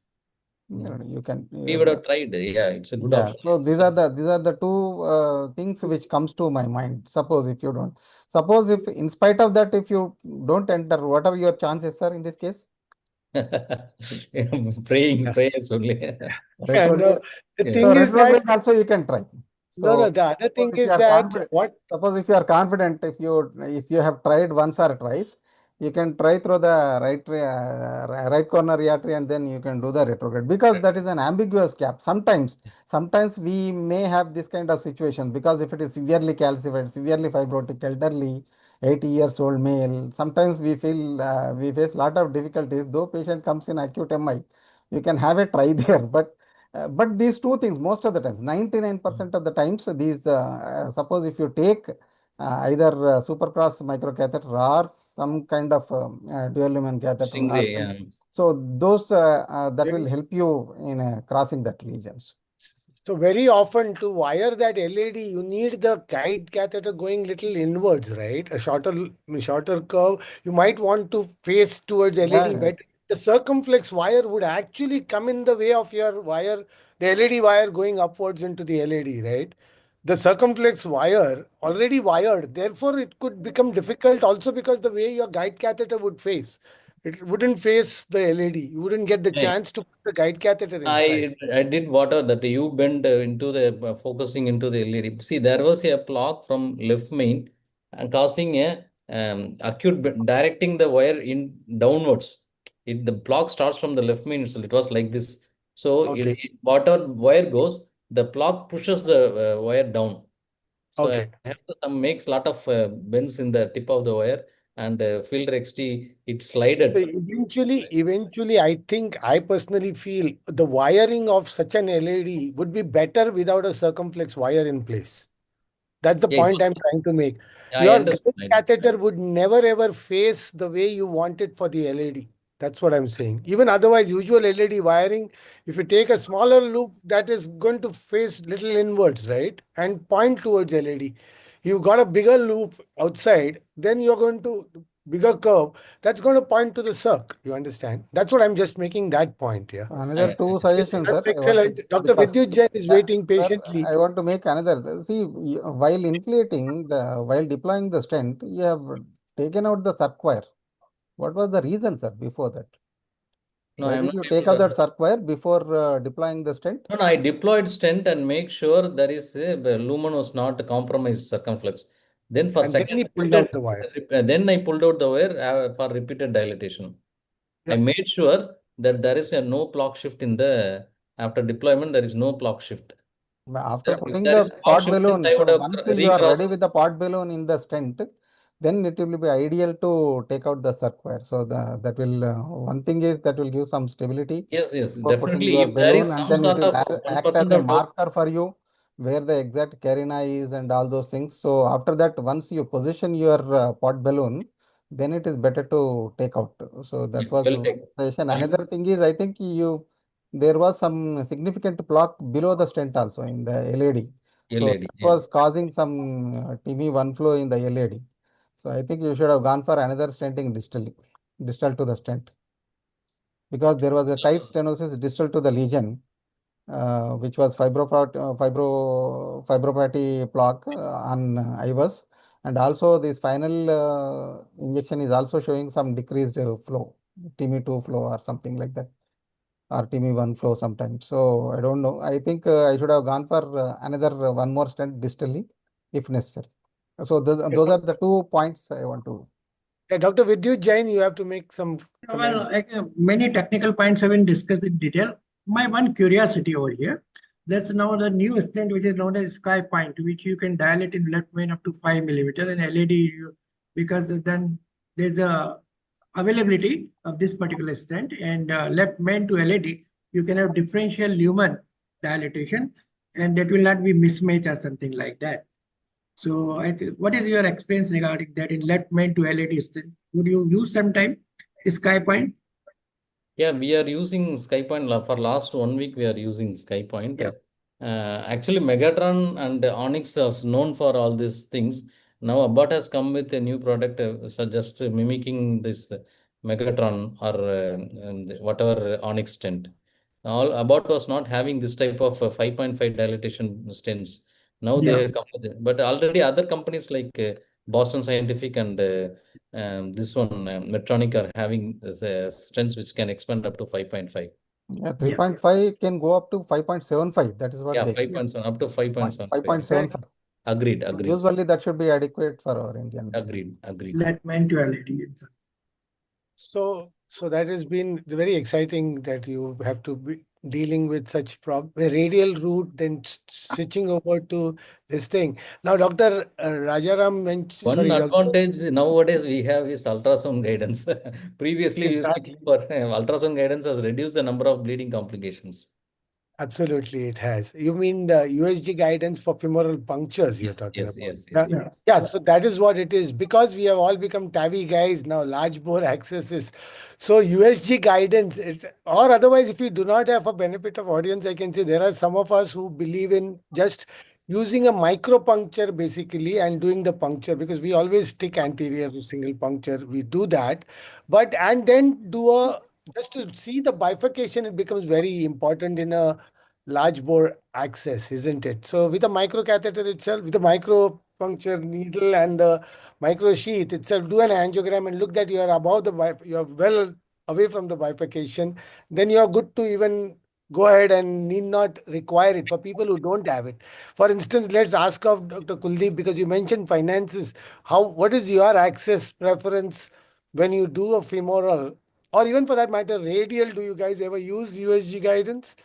You can. We would have tried. Yeah, it's a good Yeah, option. so these are the two things which comes to my mind. Suppose if you don't, suppose if in spite of that, if you don't enter, what are your chances, sir, in this case? Prayers only. No, Retrograde. the Yeah. So thing is that retrograde also you can try. no, So the other suppose thing if you is are that confident, what suppose if you are confident, if you have tried once or twice, you can try through the right coronary artery and then you can do the retrograde, because that is an ambiguous gap. Sometimes we may have this kind of situation, because if it is severely calcified, severely fibrotic, elderly, 80 years old male, sometimes we feel we face lot of difficulties. Though patient comes in acute MI, you can have a try there, but these two things, most of the times, 99% of the times, suppose if you take either supercross microcatheter or some kind of dual lumen catheter, Stingray, yeah. so those that will help you in crossing that lesions. so very often to wire that LAD, you need the guide catheter going little inwards, right? A shorter curve. You might want to face towards LAD Yeah, better. The circumflex wire would actually come in the way of your wire, the LED wire going upwards into the LED, right? The circumflex wire already wired, therefore it could become difficult also because the way your guide catheter would face. It wouldn't face the LED. You wouldn't get the Right. chance to put the guide catheter inside. I did whatever that you bend into the focusing into the LED. See, there was a block from left main and causing a acute directing the wire in downwards. The block starts from the left main itself. It was like this. So Okay. whatever wire goes, the block pushes the wire down. So I Okay. have to makes lot of bends in the tip of the wire, and filter XT it So slided. eventually, I think I personally feel the wiring of such an LED would be better without a circumflex wire in place. That's the Yeah, point I'm trying to make. I Your guide understand. catheter would never ever face the way you want it for the LED. That's what I'm saying. Even otherwise, usual LED wiring, if you take a smaller loop, that is going to face little inwards, right? And point towards LED. You've got a bigger loop outside, then you're going to bigger curve. That's going to point to the circ. You understand? That's what I'm just making that point here. another two Yes, suggestions, sir. that's excellent. Dr. Because Vidyut Jain is waiting sir, patiently. I want to make another. See, while deploying the stent, you have taken out the circ wire. What was the reason, sir, before that? No, Why I'm did not you able take to out that understand. circ wire before deploying the stent? No, I deployed stent and make sure there is the lumen was not compromised circumflex. Then for And then second he pulled repeated, out the wire. then I pulled out the wire for repeated dilatation. I Yeah. made sure that there is a no block shift in the after deployment. There is no block shift. After If putting there the is block pot shift, then balloon, I would so have once you are recrossed. ready with the pot balloon in the stent, then it will be ideal to take out the circ wire. So that will one thing is that will give some stability Yes, before putting definitely. your If there balloon, is and some then it sort will of act 1% as a of dose, marker for you where the exact carina is and all those things. So after that, once you position your pot balloon, then it is better to take out. So that was well one taken. suggestion. Point. Another thing is, I think there was some significant block below the stent also in the LED. So LED. that Yeah. was causing some TME1 flow in the LED. So I think you should have gone for another stenting distal to the stent, because there was a tight stenosis distal to the lesion, which was fibropathy plaque on IVUS. And also this final injection is also showing some decreased flow, TME2 flow or something like that, or TME1 flow sometimes. So I don't know. I think I should have gone for another one more stent distally if necessary. So those are the 2 points I want to. Yeah, Dr. Vidyut Jain, you have to make some comments. Well, many technical points have been discussed in detail. My one curiosity over here, that's now the new stent which is known as Sky Point, which you can dilate in left main up to 5 millimeter, and LED, because then there's a availability of this particular stent, and left main to LED, you can have differential lumen dilatation, and that will not be mismatch or something like that. So what is your experience regarding that in left main to LED stent? Would you use sometime Sky Point? Yeah, we are using SkyPoint for last 1 week. We are using SkyPoint. Yeah. Actually, Megatron and Onyx is known for all these things. Now, Abbott has come with a new product, so just mimicking this Megatron or whatever Onyx stent. All Abbott was not having this type of 5.5 dilatation stents. Now they Yeah. have come with it. But already other companies like Boston Scientific and this one, Medtronic, are having stents which can expand up to 5.5. Yeah, Yeah. 3.5 can go up to 5.75. That is what Yeah, they give. 5.7 up to 5.75. 5.75. Agreed, So agreed, usually that should be adequate for our Indian. agreed, agreed. Like mentality. So that has been very exciting that you have to be dealing with such radial route, then switching over to this thing. Now, Dr. Rajaram mentioned, One sorry, Dr. advantage nowadays we have is ultrasound guidance. Previously, we used to Exactly. keep our ultrasound guidance has reduced the number of bleeding complications. Absolutely, it has. You mean the USG guidance for femoral punctures you're talking Yes, about? yes, Yeah. yes. Yeah. Yeah, so that is what it is. Because we have all become TAVI guys now, large bore accesses. So USG guidance, or otherwise, if you do not have a benefit of audience, I can say there are some of us who believe in just using a micro puncture basically and doing the puncture, because we always stick anterior to single puncture. We do that, but and then do a just to see the bifurcation. It becomes very important in a large bore access, isn't it? So with a micro catheter itself, with a micro puncture needle and the micro sheath itself, do an angiogram and look that you are above you are well away from the bifurcation. Then you are good to even go ahead and need not require it for people who don't have it. For instance, let's ask of Dr. Kuldeep, because you mentioned finances. What is your access preference when you do a femoral, or even for that matter, radial? Do you guys ever use USG guidance?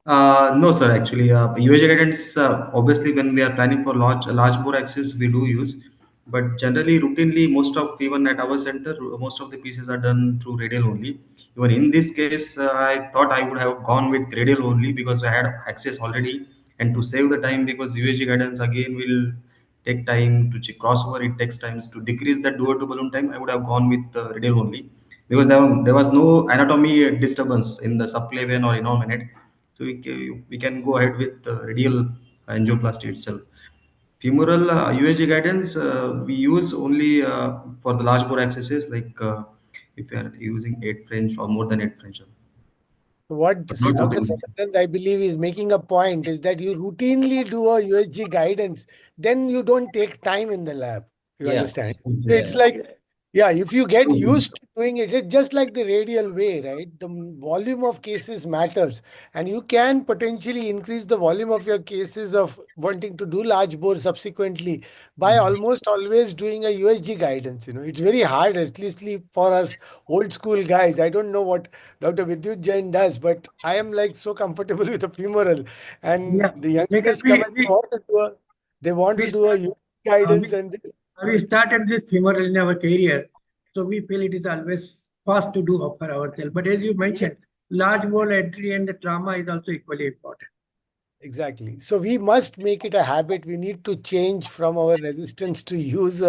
No, sir. Actually, UAG guidance, obviously, when we are planning for large bore access, we do use. But generally, routinely, even at our center, most of the pieces are done through radial only. Even in this case, I thought I would have gone with radial only because I had access already, and to save the time, because UAG guidance again will take time to crossover. It takes times to decrease that dual to balloon time. I would have gone with radial only because there was no anatomy disturbance in the subclavian or innominate, so we can go ahead with radial angioplasty itself. Femoral UAG guidance we use only for the large bore accesses, like if you are using 8 French or more than 8 French, What but so not Dr. routinely. Sadanand, I believe, is making a point is that you routinely do a USG guidance, then you don't take time in the lab. You Yeah, understand? Yes, So it's yes. like, yeah, if you get True. used to doing it, it's just like the radial way, right? The volume of cases matters, and you can potentially increase the volume of your cases of wanting to do large bore subsequently by almost always doing a USG guidance. It's very hard, at least for us old school guys. I don't know what Dr. Vidyut Jain does, but I am like so comfortable with a femoral, and Yeah. the Because youngsters come and they want to we do a start, USG uh, guidance, we, and we started this femoral in our career. So we feel it is always fast to do for ourselves. But as you mentioned, large bore entry and the trauma is also equally important. exactly. So we must make it a habit. We need to change from our resistance to use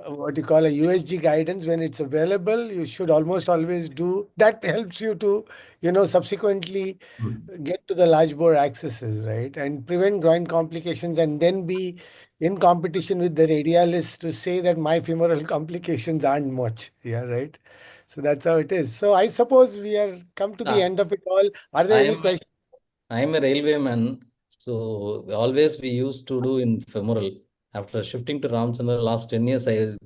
what you call a USG guidance when it's available. You should almost always do that. Helps you to, subsequently get to the large bore accesses, right? And prevent groin complications, and then be in competition with the radialists to say that my femoral complications aren't much. Yeah, right. So that's how it is. So I suppose we are come to the Ah, end of it all. Are there I any am questions? I am a railway man, so always we used to do in femoral. After shifting to Ramchandra last 10 years, I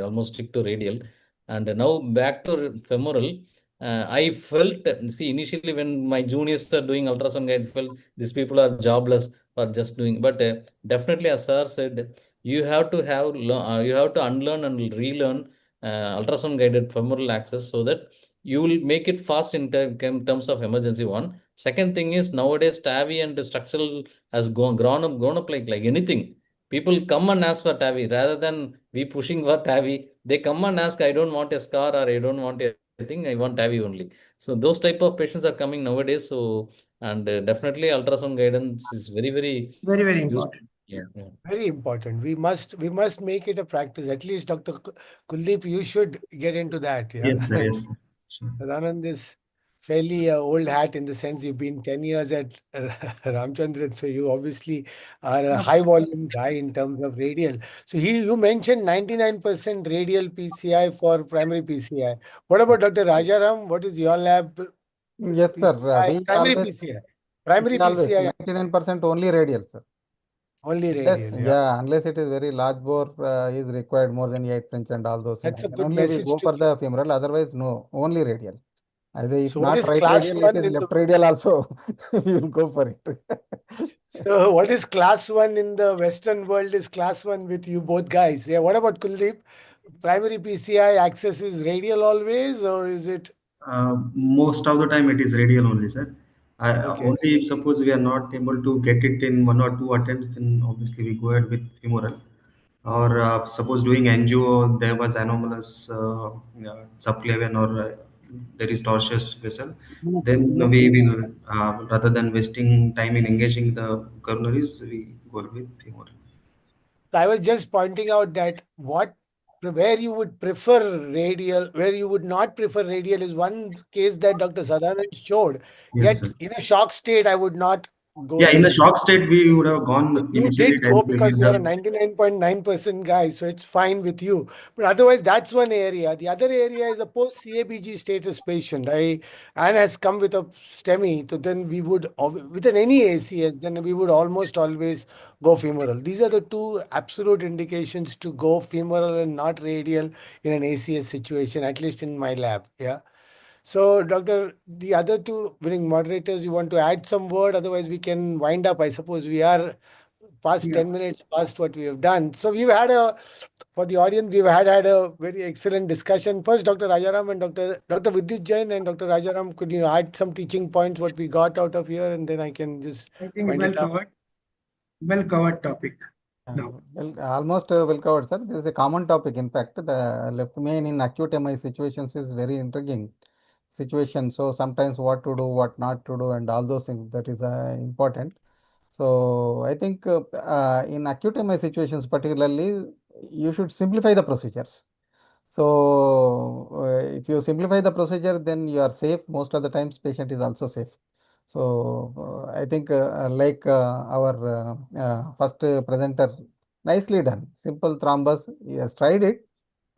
almost stick to radial. And now back to femoral, I felt, see, initially when my juniors are doing ultrasound guide, I felt these people are jobless for just doing. But definitely, as sir said, you have to unlearn and relearn ultrasound guided femoral access so that you will make it fast in terms of emergency one. Second thing is nowadays TAVI and the structural has grown up like anything. People come and ask for TAVI rather than we pushing for TAVI. They come and ask, I don't want a scar or I don't want a thing, I want TAVI only. So those type of patients are coming nowadays. So and definitely ultrasound guidance is very Very, very useful. important. Yeah, yeah. Very important. We must make it a practice. At least Dr. Kuldeep, you should get into that. Yeah. Yes, sir. Yes, sir. Sure. Anand is fairly old hat in the sense you've been 10 years at Ramchandran, so you obviously are a high volume guy in terms of radial. So you mentioned 99% radial PCI for primary PCI. What about Dr. Rajaram? What is your lab Yes, sir. PCI? We Primary always, PCI. Primary we always PCI 99% only radial, sir. only Unless, radial. Yeah. yeah, unless it is very large bore is required more than 8 French and all those things. That's a Then good only we message go to for give. the femoral. Otherwise, no, only radial. Either if So what not is right class radial, it one is in left the radial also. We will go for it. So what is class one in the Western world is class one with you both guys. Yeah. What about Kuldeep? Primary PCI access is radial always, or is it Most of the time it is radial only, sir. okay? Only if suppose we are not able to get it in 1 or 2 attempts, then obviously we go ahead with femoral. Or suppose doing angio, there was anomalous subclavian or there is tortuous vessel, then we will, rather than wasting time in engaging the coronaries, we go with femoral. I was just pointing out that where you would prefer radial, where you would not prefer radial is one case that Dr. Sadanand showed. Yes, Yet sir. in a shock state, I would not go Yeah, in there. a shock state, we would have gone You initially did go temporarily because with you are a the. 99.9% guy, so it's fine with you. But otherwise, that's one area. The other area is a post CABG status patient. And has come with a STEMI, so then we would, with an any ACS, then we would almost always go femoral. These are the two absolute indications to go femoral and not radial in an ACS situation, at least in my lab. Yeah. So, Doctor, the other two winning moderators, you want to add some word? Otherwise, we can wind up. I suppose we are past Yeah. 10 minutes past what we have done. So, for the audience, we've had a very excellent discussion. First, Dr. Rajaram and Dr. Vidyut Jain and Dr. Rajaram, could you add some teaching points, what we got out of here, and then I can just I think wind it up. well covered topic. No. Well, almost well covered, sir. This is a common topic. In fact, the left main in acute MI situations is very intriguing situation. So sometimes what to do, what not to do, and all those things, that is important. So I think in acute MI situations particularly, you should simplify the procedures. So if you simplify the procedure, then you are safe. Most of the times, patient is also safe. So I think like our first presenter, nicely done. Simple thrombus, he has tried it.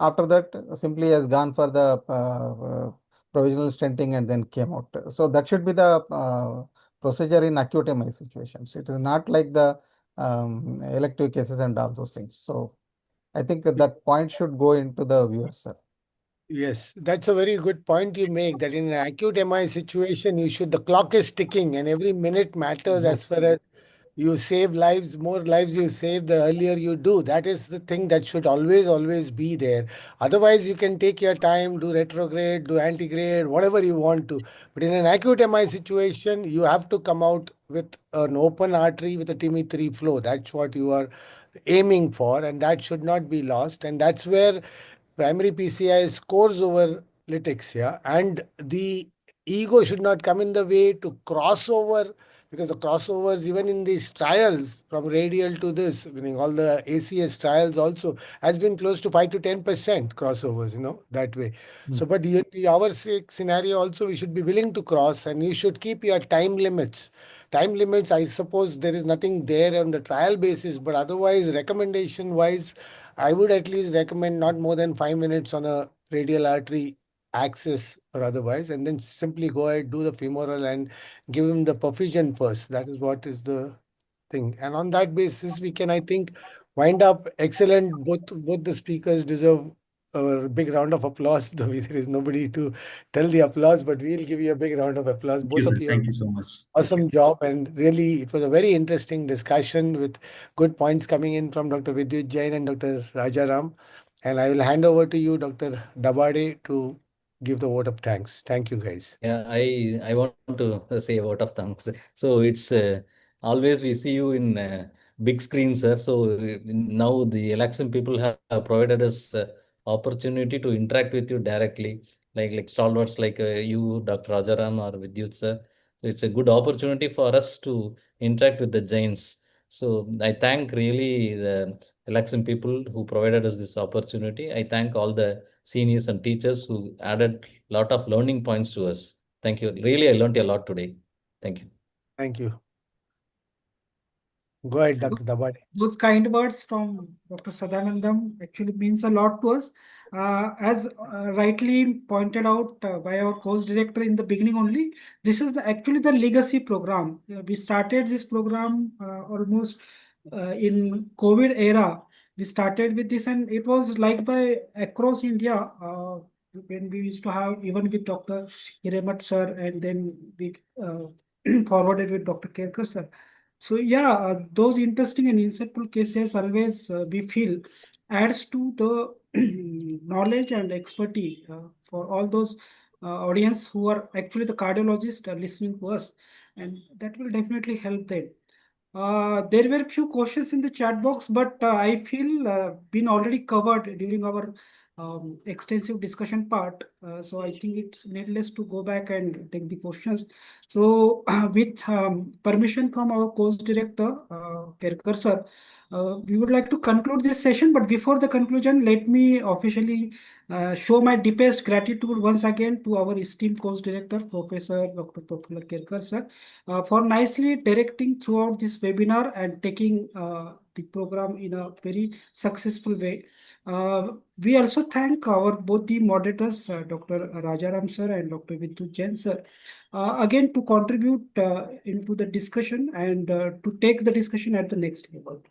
After that, simply has gone for the provisional stenting and then came out. So that should be the procedure in acute MI situations. It is not like the elective cases and all those things. So I think that point should go into the viewers, sir. Yes, that's a very good point you make that in an acute MI situation, the clock is ticking and every minute matters as far as you save lives, more lives you save, the earlier you do. That is the thing that should always, always be there. Otherwise, you can take your time, do retrograde, do antigrade, whatever you want to. But in an acute MI situation, you have to come out with an open artery with a TIMI3 flow. That's what you are aiming for, and that should not be lost. And that's where primary PCI scores over lytics, yeah. And the ego should not come in the way to crossover because the crossovers, even in these trials from radial to this, meaning all the ACS trials also, has been close to 5 to 10% crossovers, that way. So, but our scenario also, we should be willing to cross and you should keep your time limits. Time limits, I suppose there is nothing there on the trial basis, but otherwise, recommendation wise, I would at least recommend not more than 5 minutes on a radial artery access or otherwise, and then simply go ahead, do the femoral and give him the perfusion first. That is what is the thing. And on that basis, we can, I think, wind up excellent. Both the speakers deserve a big round of applause. Though there is nobody to tell the applause, but we'll give you a big round of applause. Thank you, Both sir. of you have Thank you so much. awesome job, and really it was a very interesting discussion with good points coming in from Dr. Vidyut Jain and Dr. Rajaram. And I will hand over to you, Dr. Dabade, to give the vote of thanks. Thank you, guys. Yeah, I want to say a word of thanks. So it's always we see you in big screens, sir. So now the election people have provided us opportunity to interact with you directly, like stalwarts like you, Dr. Rajaram or Vidyut, sir. So it's a good opportunity for us to interact with the giants. So I thank really the election people who provided us this opportunity. I thank all the seniors and teachers who added lot of learning points to us. Thank you. Really, I learned a lot today. Thank you. Thank you. Go ahead, Dr. Dabade. Those kind words from Dr. Sadanandam actually means a lot to us. As rightly pointed out by our course director in the beginning only, this is actually the legacy program. We started this program almost in COVID era. We started with this, and it was liked by across India. When we used to have, even with Dr. Hiremat sir, and then we forwarded with Dr. Kerkar sir. So yeah, those interesting and insightful cases always we feel adds to the knowledge and expertise for all those audience who are actually the cardiologists are listening to us, and that will definitely help them. There were few questions in the chat box, but I feel been already covered during our extensive discussion part. So I think it's needless to go back and take the questions. So with permission from our course director, Kerkar sir, we would like to conclude this session. But before the conclusion, let me officially show my deepest gratitude once again to our esteemed course director, Professor Dr. Profula Kerkar sir, for nicely directing throughout this webinar and taking the program in a very successful way. We also thank our both the moderators, Dr. Rajaram sir and Dr. Vidhu Jain sir, again to contribute into the discussion and to take the discussion at the next level.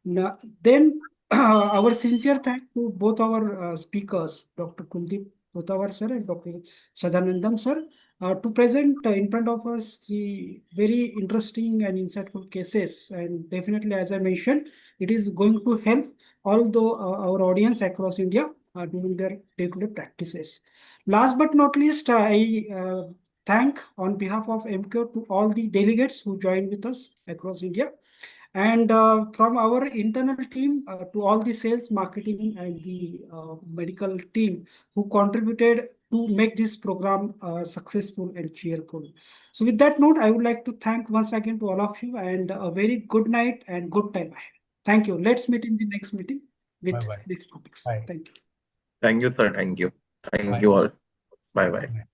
Now, then our sincere thanks to both our speakers, Dr. Kuldeep Potawar sir and Dr. Sadanandam sir, to present in front of us the very interesting and insightful cases. And definitely, as I mentioned, it is going to help all our audience across India during their day-to-day practices. Last but not least, I thank on behalf of Emcure to all the delegates who joined with us across India. And from our internal team to all the sales, marketing, and the medical team who contributed to make this program successful and cheerful. So with that note, I would like to thank once again to all of you, and a very good night and good time ahead. Thank you. Let's meet in the next meeting with Bye-bye. next topics. Bye. Thank you. Thank you, sir. Thank you. Thank Bye. you all. Bye bye.